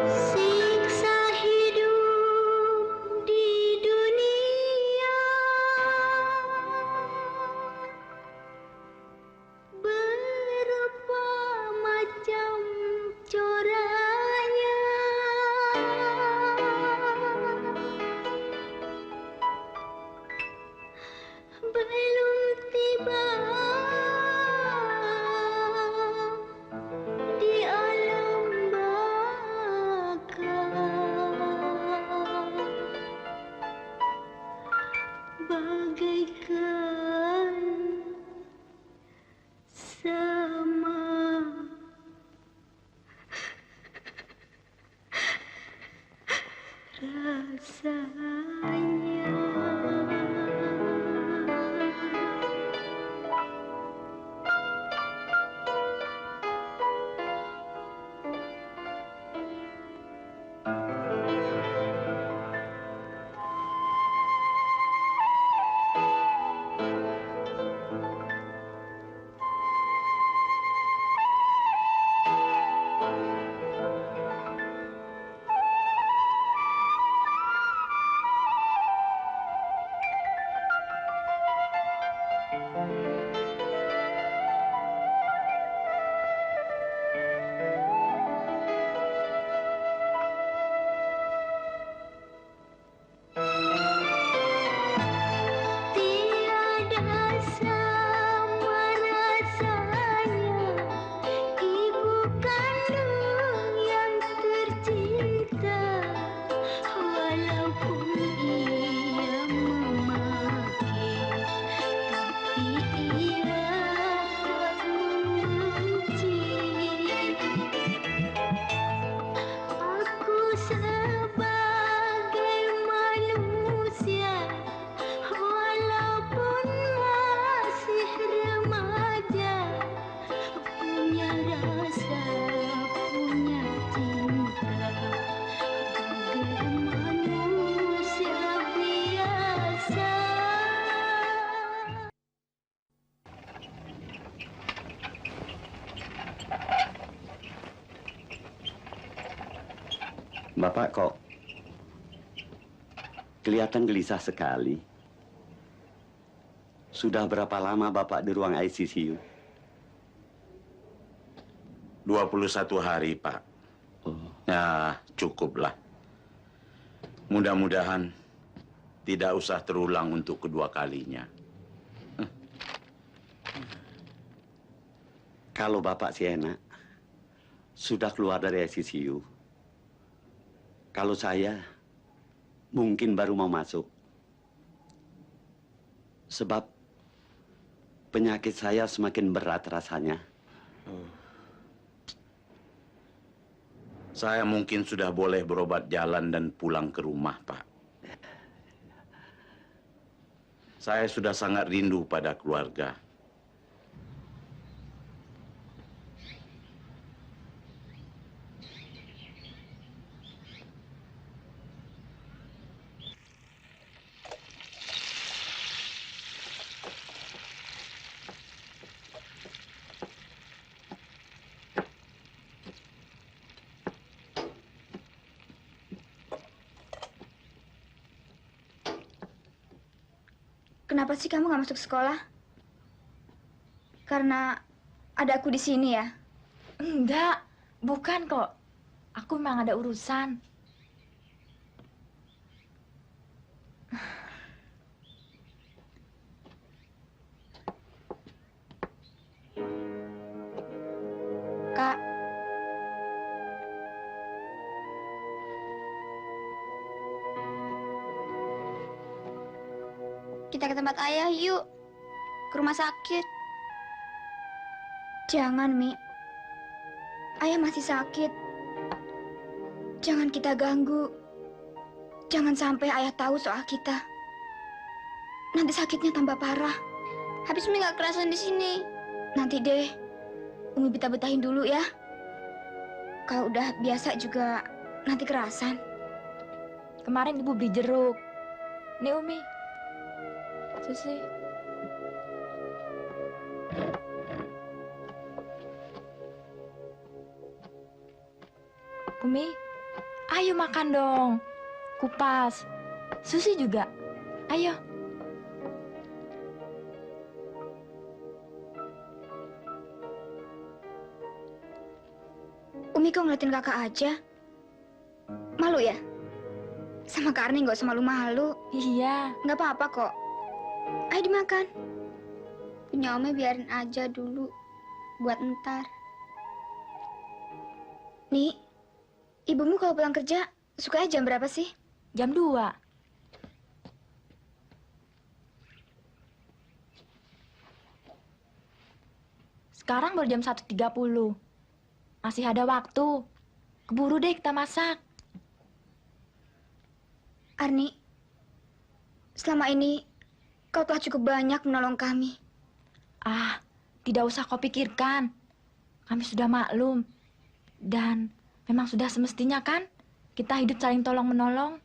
Siksa hidup di dunia berupa macam coranya. Belum tiba di alam baka, bagaikan sama rasanya. Bapak kok kelihatan gelisah sekali. Sudah berapa lama Bapak di ruang ICU? 21 hari, Pak. Ya, cukuplah. Mudah-mudahan tidak usah terulang untuk kedua kalinya. Kalau Bapak si enak, sudah keluar dari ICU. Kalau saya, mungkin baru mau masuk. Sebab penyakit saya semakin berat rasanya. Saya mungkin sudah boleh berobat jalan dan pulang ke rumah, Pak. Saya sudah sangat rindu pada keluarga. Kenapa sih kamu nggak masuk sekolah? Karena ada aku di sini ya? Enggak, bukan kok. Aku memang ada urusan. Kak. Kita ke tempat ayah yuk. Ke rumah sakit. Jangan, Mi. Ayah masih sakit. Jangan kita ganggu. Jangan sampai ayah tahu soal kita. Nanti sakitnya tambah parah. Habis Mi nggak kerasan di sini. Nanti deh. Umi betah-betahin dulu ya. Kalau udah biasa juga nanti kerasan. Kemarin ibu beli jeruk. Nih Umi. Susi. Umi, ayo makan dong. Kupas. Susi juga. Ayo. Umi kok ngeliatin kakak aja? Malu ya? Sama Kak Arni nggak usah malu-malu. Iya. Nggak apa-apa kok. Ayo dimakan. Punya Umi biarin aja dulu. Buat ntar. Nih, ibumu kalau pulang kerja sukanya jam berapa sih? Jam 2. Sekarang baru jam 1.30. Masih ada waktu. Keburu deh kita masak. Arni, selama ini kau telah cukup banyak menolong kami. Ah, tidak usah kau pikirkan. Kami sudah maklum. Dan memang sudah semestinya kan kita hidup saling tolong-menolong.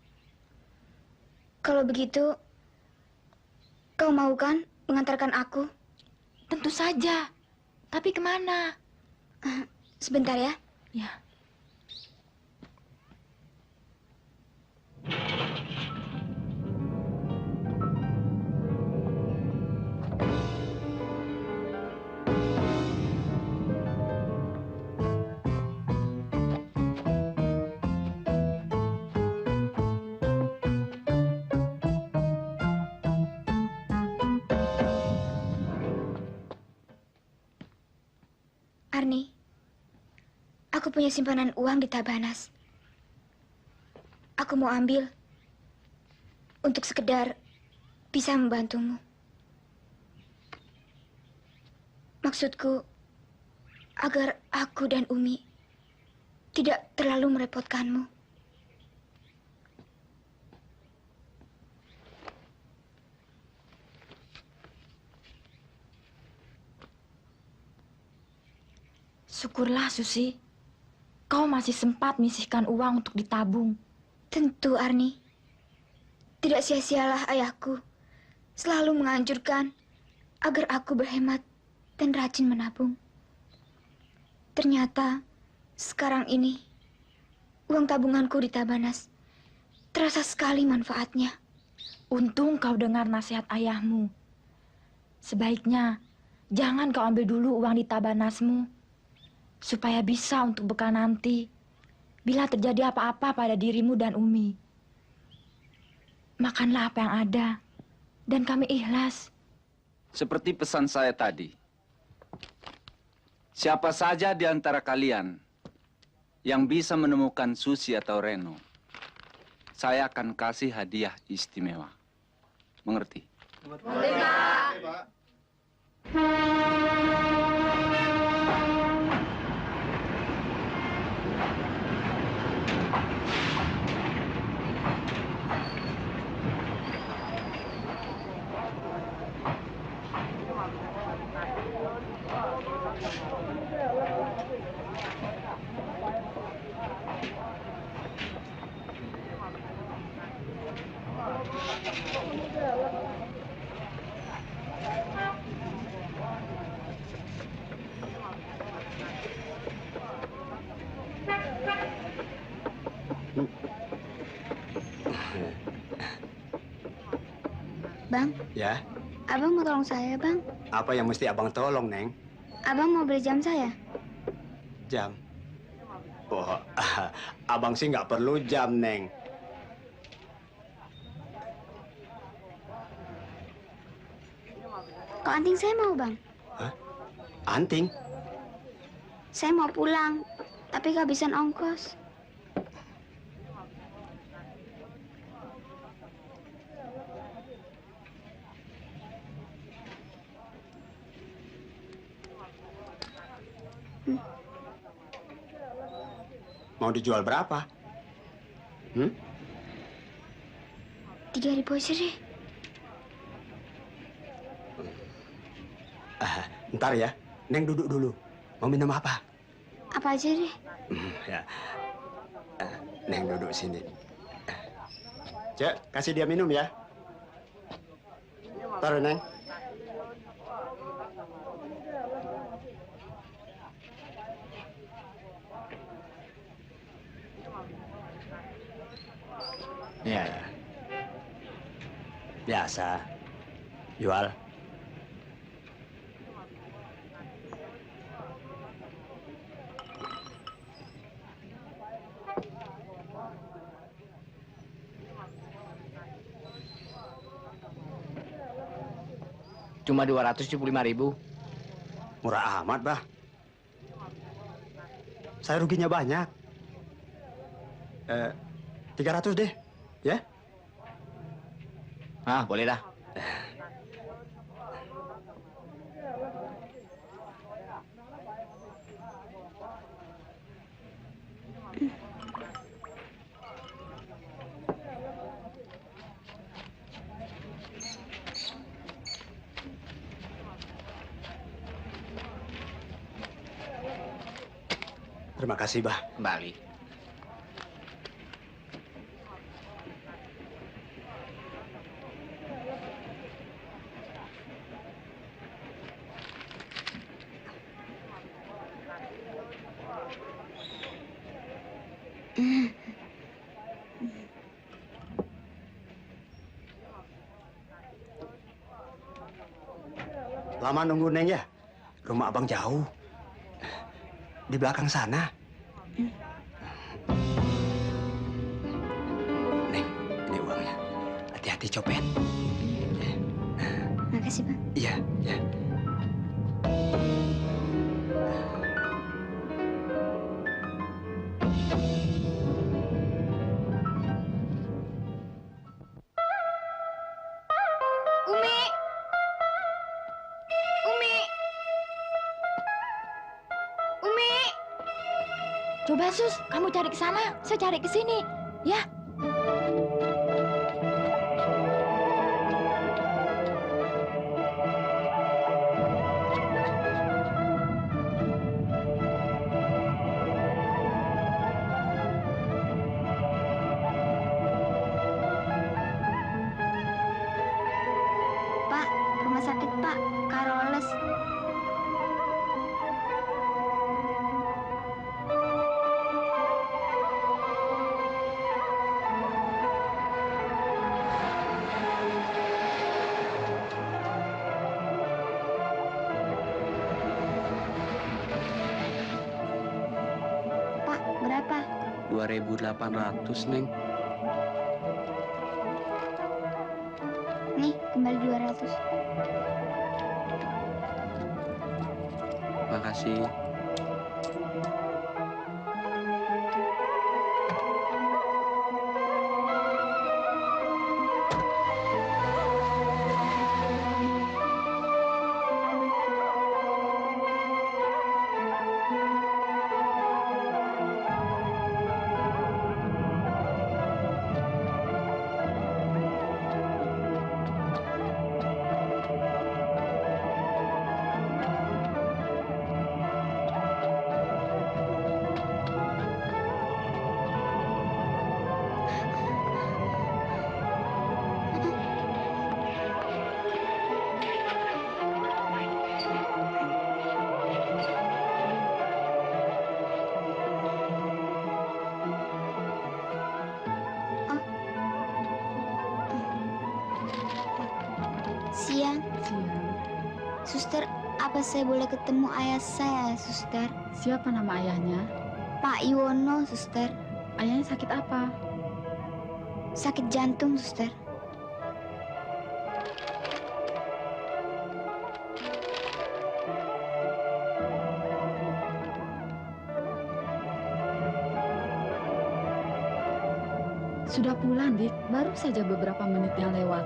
Kalau begitu, kau mau kan mengantarkan aku? Tentu saja. Tapi kemana? Sebentar ya. Ya. Arni, aku punya simpanan uang di Tabanas. Aku mau ambil untuk sekedar bisa membantumu. Maksudku, agar aku dan Umi tidak terlalu merepotkanmu. Syukurlah, Susi. Kau masih sempat menyisihkan uang untuk ditabung. Tentu, Arni. Tidak sia-sialah ayahku selalu menganjurkan agar aku berhemat dan rajin menabung. Ternyata sekarang ini Uang tabunganku di Tabanas terasa sekali manfaatnya. Untung kau dengar nasihat ayahmu. Sebaiknya jangan kau ambil dulu uang di Tabanasmu, supaya bisa untuk bekal nanti bila terjadi apa-apa pada dirimu dan Umi. Makanlah apa yang ada, dan kami ikhlas. Seperti pesan saya tadi, siapa saja di antara kalian yang bisa menemukan Susi atau Reno, saya akan kasih hadiah istimewa. Mengerti? Bang, Ya, abang mau tolong saya, Bang. apa yang mesti abang tolong, Neng? Abang mau beli jam saya. Jam. Oh, abang sih nggak perlu jam, Neng. Kok anting saya mau, Bang? Anting? Saya mau pulang, tapi kehabisan ongkos. Mau dijual berapa? 3.000 aja deh. Ntar ya, Neng duduk dulu. Mau minum apa? Apa aja deh. Ya. Neng duduk sini. Cek, kasih dia minum ya. Taruh, Neng. Ya. Biasa. Jual. Cuma 275.000. Murah amat, Bah. Saya ruginya banyak. 300 deh, ya? Ah, boleh dah. Terima kasih, Bah. Kembali. Lama nunggu, Neng ya? Rumah abang jauh. Di belakang sana. Neng, ini uangnya. Hati-hati copet. Makasih, Bang. Iya, ya. Umi! Umi! Umi! Coba Sus, kamu cari ke sana, saya cari ke sini. Ya. Pak, rumah sakit, Pak. Karoles. 2.800, Neng. Nih, kembali 200. Makasih. Siang. Suster, apa saya boleh ketemu ayah saya, Suster? Siapa nama ayahnya? Pak Yuwono, Suster. Ayahnya sakit apa? Sakit jantung, Suster. Sudah pulang, Dik. Baru saja beberapa menit yang lewat.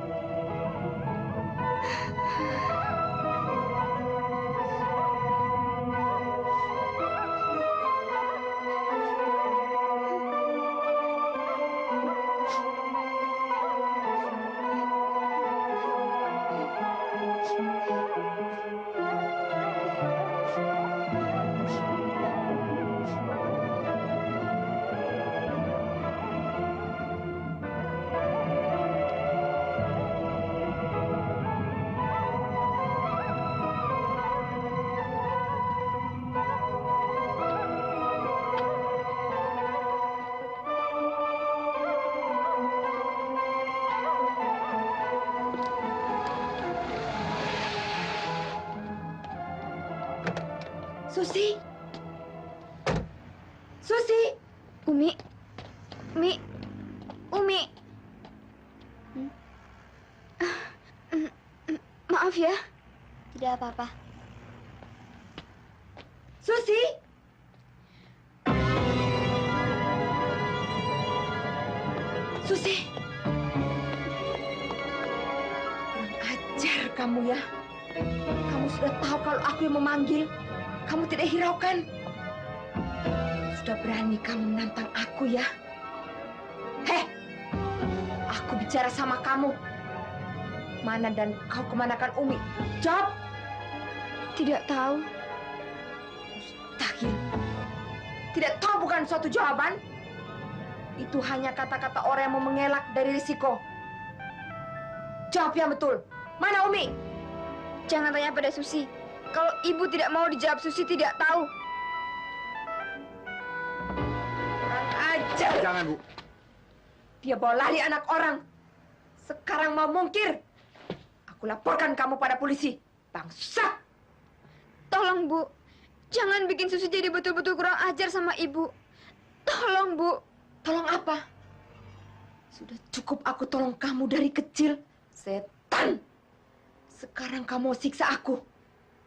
Susi! Susi! Umi. Umi. Maaf ya. Tidak apa-apa. Susi! Susi! Kurang ajar kamu ya. Kamu sudah tahu kalau aku yang memanggil. Kamu tidak hiraukan. Sudah berani kamu menantang aku ya. Heh, aku bicara sama kamu. Mana dan kau kemanakan Umi? Jawab. Tidak tahu. Mustahil. Tidak tahu bukan suatu jawaban. Itu hanya kata-kata orang yang mau mengelak dari risiko. Jawab yang betul. Mana Umi? Jangan tanya pada Susi. Kalau ibu tidak mau dijawab, Susi tidak tahu. Kurang ajar. Jangan, Bu. Dia bawa lari anak orang. Sekarang mau mungkir. Aku laporkan kamu pada polisi. Bangsat! Tolong, Bu. Jangan bikin Susi jadi betul-betul kurang ajar sama ibu. Tolong, Bu. Tolong apa? Sudah cukup aku tolong kamu dari kecil. Setan! Sekarang kamu mau siksa aku.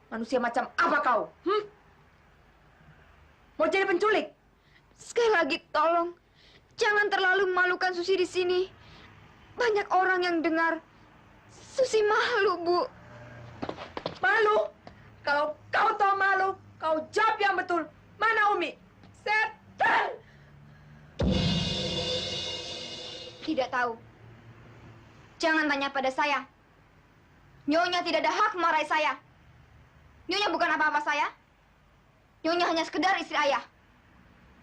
Manusia macam apa kau? Mau jadi penculik? Sekali lagi, tolong. Jangan terlalu memalukan Susi di sini. Banyak orang yang dengar. Susi malu, Bu. Malu? Kalau kau tahu malu, kau jawab yang betul. Mana Umi? Setan! Tidak tahu. Jangan tanya pada saya. Nyonya tidak ada hak memarahi saya. Nyonya bukan apa-apa saya. Nyonya hanya sekedar istri ayah.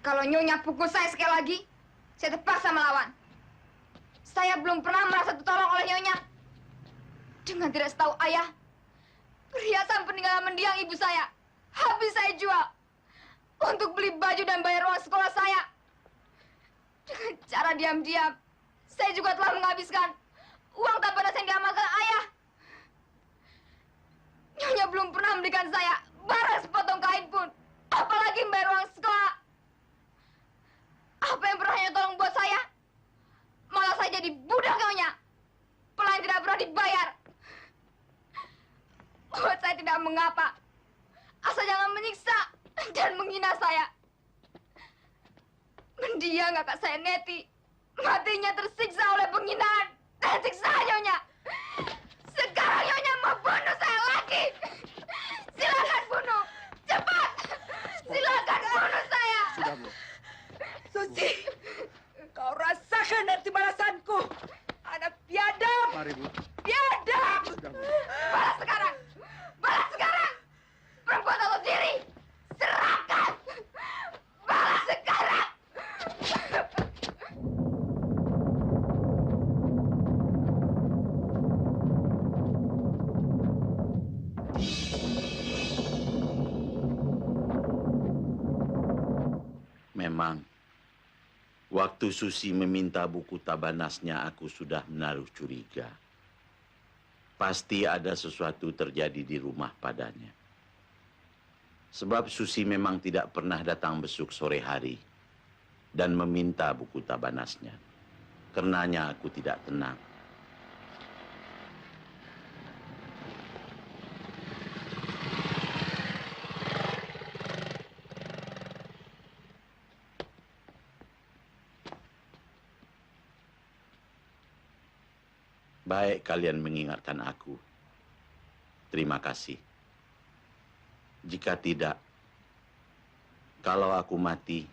Kalau Nyonya pukul saya sekali lagi, saya terpaksa melawan. Saya belum pernah merasa tertolong oleh Nyonya. Dengan tidak setahu ayah, perhiasan peninggalan mendiang ibu saya habis saya jual untuk beli baju dan bayar uang sekolah saya. Dengan cara diam-diam, saya juga telah menghabiskan uang tanpa yang diamalkan ayah. Nyonya belum pernah memberikan saya barang sepotong kain pun, apalagi membayar uang sekolah. Apa yang saya tidak mengapa. Asal jangan menyiksa dan menghina saya. Mendiang kakak saya Neti. Matinya tersiksa oleh penghinaan dan siksaan Nyonya. Sekarang Nyonya mau bunuh saya lagi. Silakan bunuh. Cepat. Silakan bunuh saya. Sudah, Bu. Susi, kau rasakan nanti balasanku. Anak biadab. Mari, Bu. Biadab. Sudah, Bu. Balas sekarang. Balas sekarang. Perempuan tahu diri. Serahkan. Balas sekarang. Memang, waktu Susi meminta buku tabanasnya, aku sudah menaruh curiga. Pasti ada sesuatu terjadi di rumah padanya. Sebab Susi memang tidak pernah datang besuk sore hari dan meminta buku tabanasnya. Karenanya aku tidak tenang. Baik kalian mengingatkan aku. Terima kasih. Jika tidak, kalau aku mati,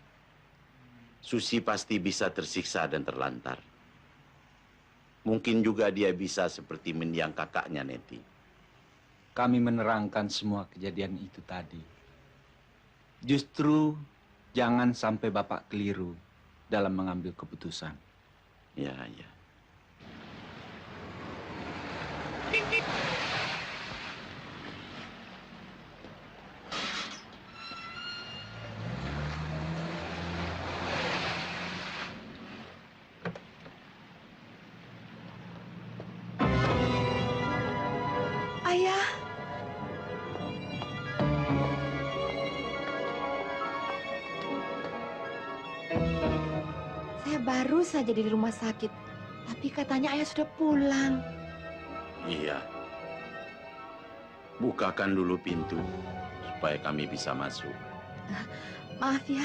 Susi pasti bisa tersiksa dan terlantar. Mungkin juga dia bisa seperti mendiang kakaknya, Neti. Kami menerangkan semua kejadian itu tadi. Justru jangan sampai Bapak keliru dalam mengambil keputusan. Ya, ya. Ayah. Saya baru saja di rumah sakit, tapi katanya ayah sudah pulang. Iya. Bukakan dulu pintu supaya kami bisa masuk. Maaf ya.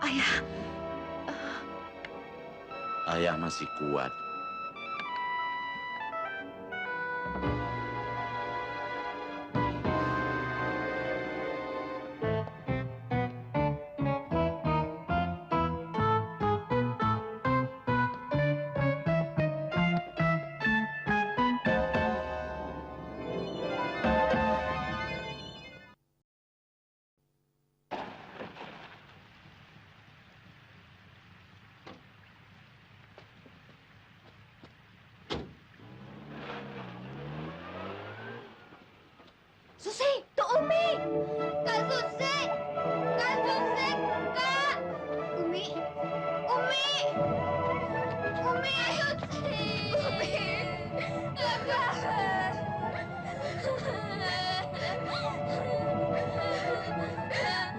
Ayah. Ayah masih kuat. Susi, tuh Umi. Kak Susi. Kak Susi, Kak. Umi. Umi. Umi, ayo sih. Umi. Kak.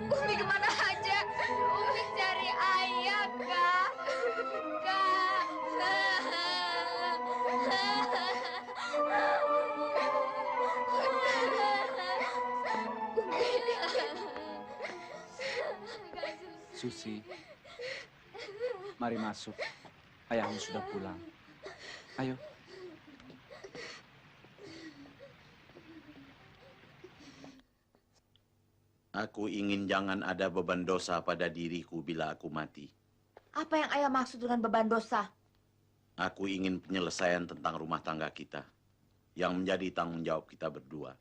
Umi kemana aja? Umi cari ayah, Kak. Susi, mari masuk. Ayahmu sudah pulang. Ayo. Aku ingin jangan ada beban dosa pada diriku bila aku mati. Apa yang ayah maksud dengan beban dosa? Aku ingin penyelesaian tentang rumah tangga kita yang menjadi tanggung jawab kita berdua.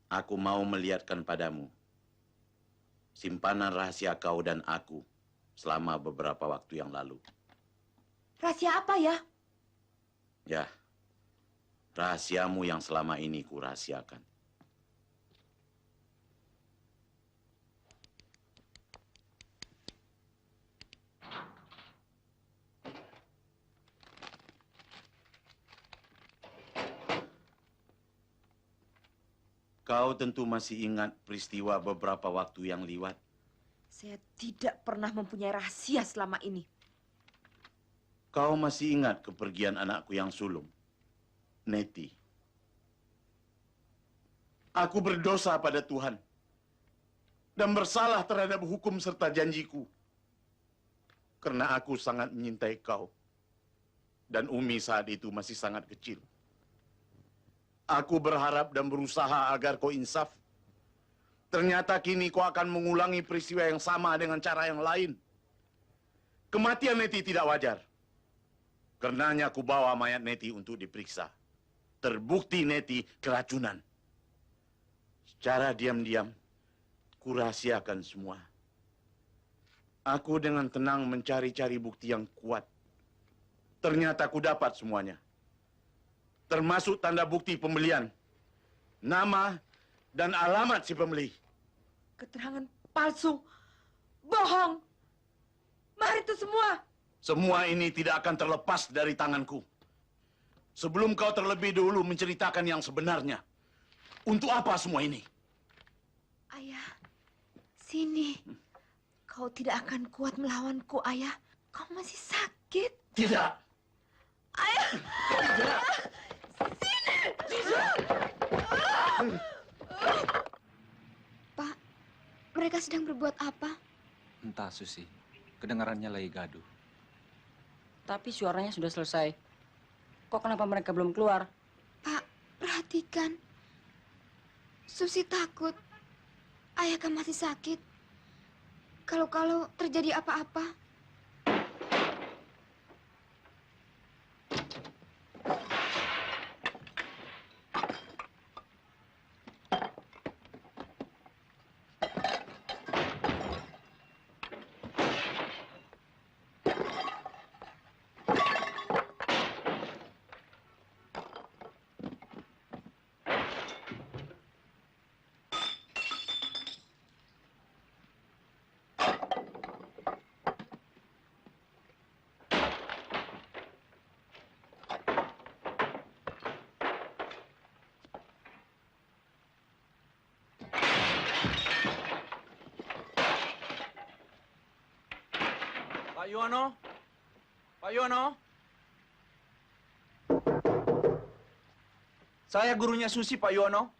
Aku mau melihatkan padamu simpanan rahasia kau dan aku selama beberapa waktu yang lalu. Rahasia apa ya? Ya, rahasiamu yang selama ini kurahasiakan. Kau tentu masih ingat peristiwa beberapa waktu yang lewat. Saya tidak pernah mempunyai rahasia selama ini. Kau masih ingat kepergian anakku yang sulung, Neti. Aku berdosa pada Tuhan dan bersalah terhadap hukum serta janjiku. Karena aku sangat menyintai kau. Dan Umi saat itu masih sangat kecil. Aku berharap dan berusaha agar kau insaf. Ternyata kini kau akan mengulangi peristiwa yang sama dengan cara yang lain. Kematian Neti tidak wajar. Karenanya aku bawa mayat Neti untuk diperiksa. Terbukti Neti keracunan. Secara diam-diam, kurahasiakan semua. Aku dengan tenang mencari-cari bukti yang kuat. Ternyata aku dapat semuanya. Termasuk tanda bukti pembelian, nama, dan alamat si pembeli. Keterangan palsu, bohong, mahar itu semua. Semua ini tidak akan terlepas dari tanganku. Sebelum kau terlebih dahulu menceritakan yang sebenarnya. Untuk apa semua ini? Ayah, sini. Kau tidak akan kuat melawanku, Ayah. Kau masih sakit. Tidak. Ayah. Tidak. Sini. Tidak. Pak, mereka sedang berbuat apa? Entah, Susi. Kedengarannya lagi gaduh. Tapi suaranya sudah selesai. Kok kenapa mereka belum keluar? Pak, perhatikan. Susi takut. Ayah kan masih sakit. Kalau terjadi apa-apa. Pak Yono? Pak Yono? Saya gurunya Susi, Pak Yono.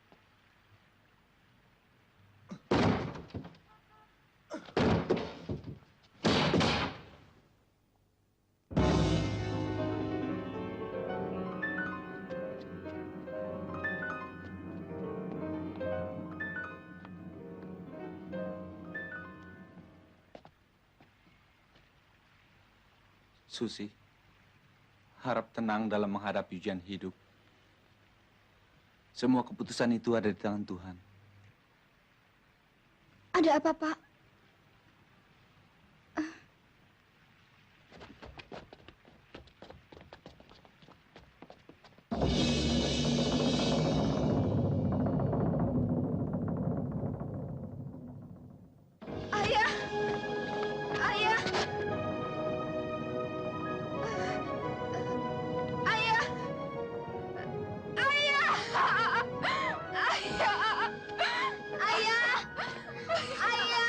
Susi, harap tenang dalam menghadapi ujian hidup. Semua keputusan itu ada di tangan Tuhan. Ada apa, Pak? Ayah! Ayah! Ayah! Ayah! Ayah! Ayah!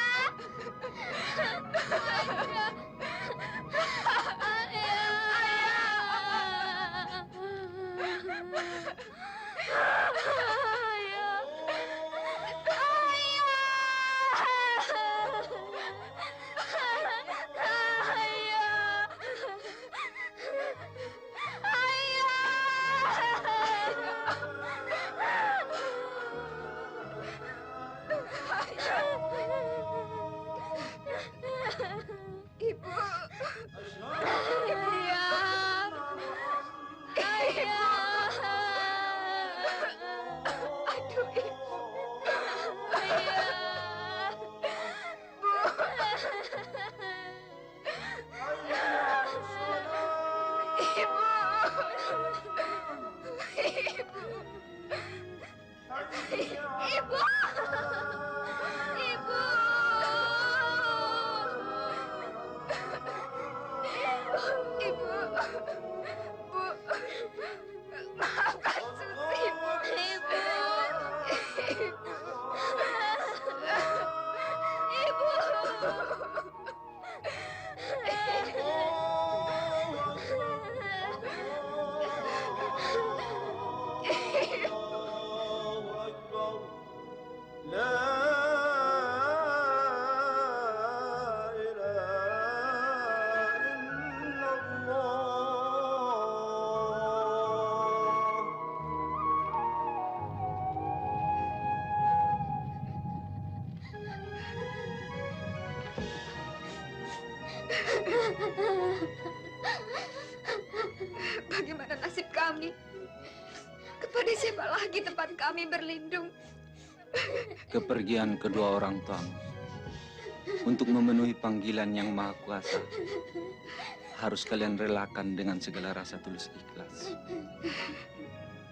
Ibu. Ayah. Ayah. Aduh, Ibu. Ayah. Bu. Ibu. Ibu. Ibu. Ibu. Ibu, Bu, maafkan Susi, Bu. Ibu, Bagaimana nasib kami? Kepada siapa lagi tempat kami berlindung? Kepergian kedua orang tuamu untuk memenuhi panggilan yang Maha Kuasa harus kalian relakan dengan segala rasa tulus ikhlas.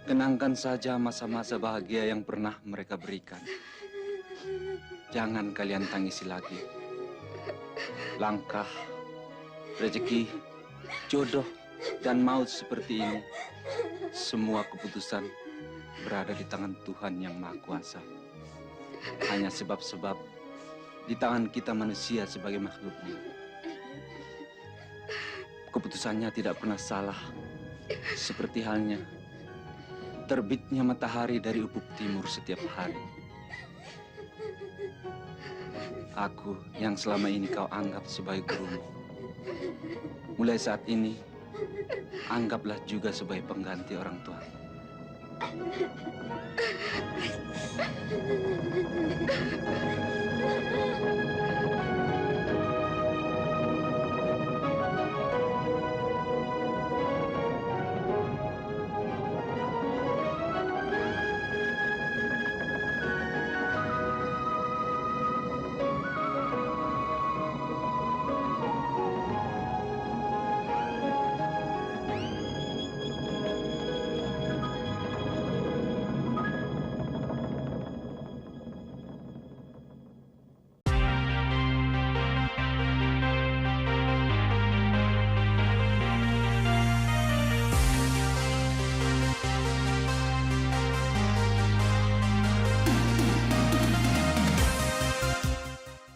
Kenangkan saja masa-masa bahagia yang pernah mereka berikan. Jangan kalian tangisi lagi. Langkah, rezeki, jodoh, dan maut seperti ini, semua keputusan berada di tangan Tuhan yang Maha Kuasa. Hanya sebab-sebab di tangan kita manusia sebagai makhluknya. Keputusannya tidak pernah salah, seperti halnya terbitnya matahari dari ufuk timur setiap hari. Aku yang selama ini kau anggap sebagai gurumu, mulai saat ini, anggaplah juga sebagai pengganti orang tua.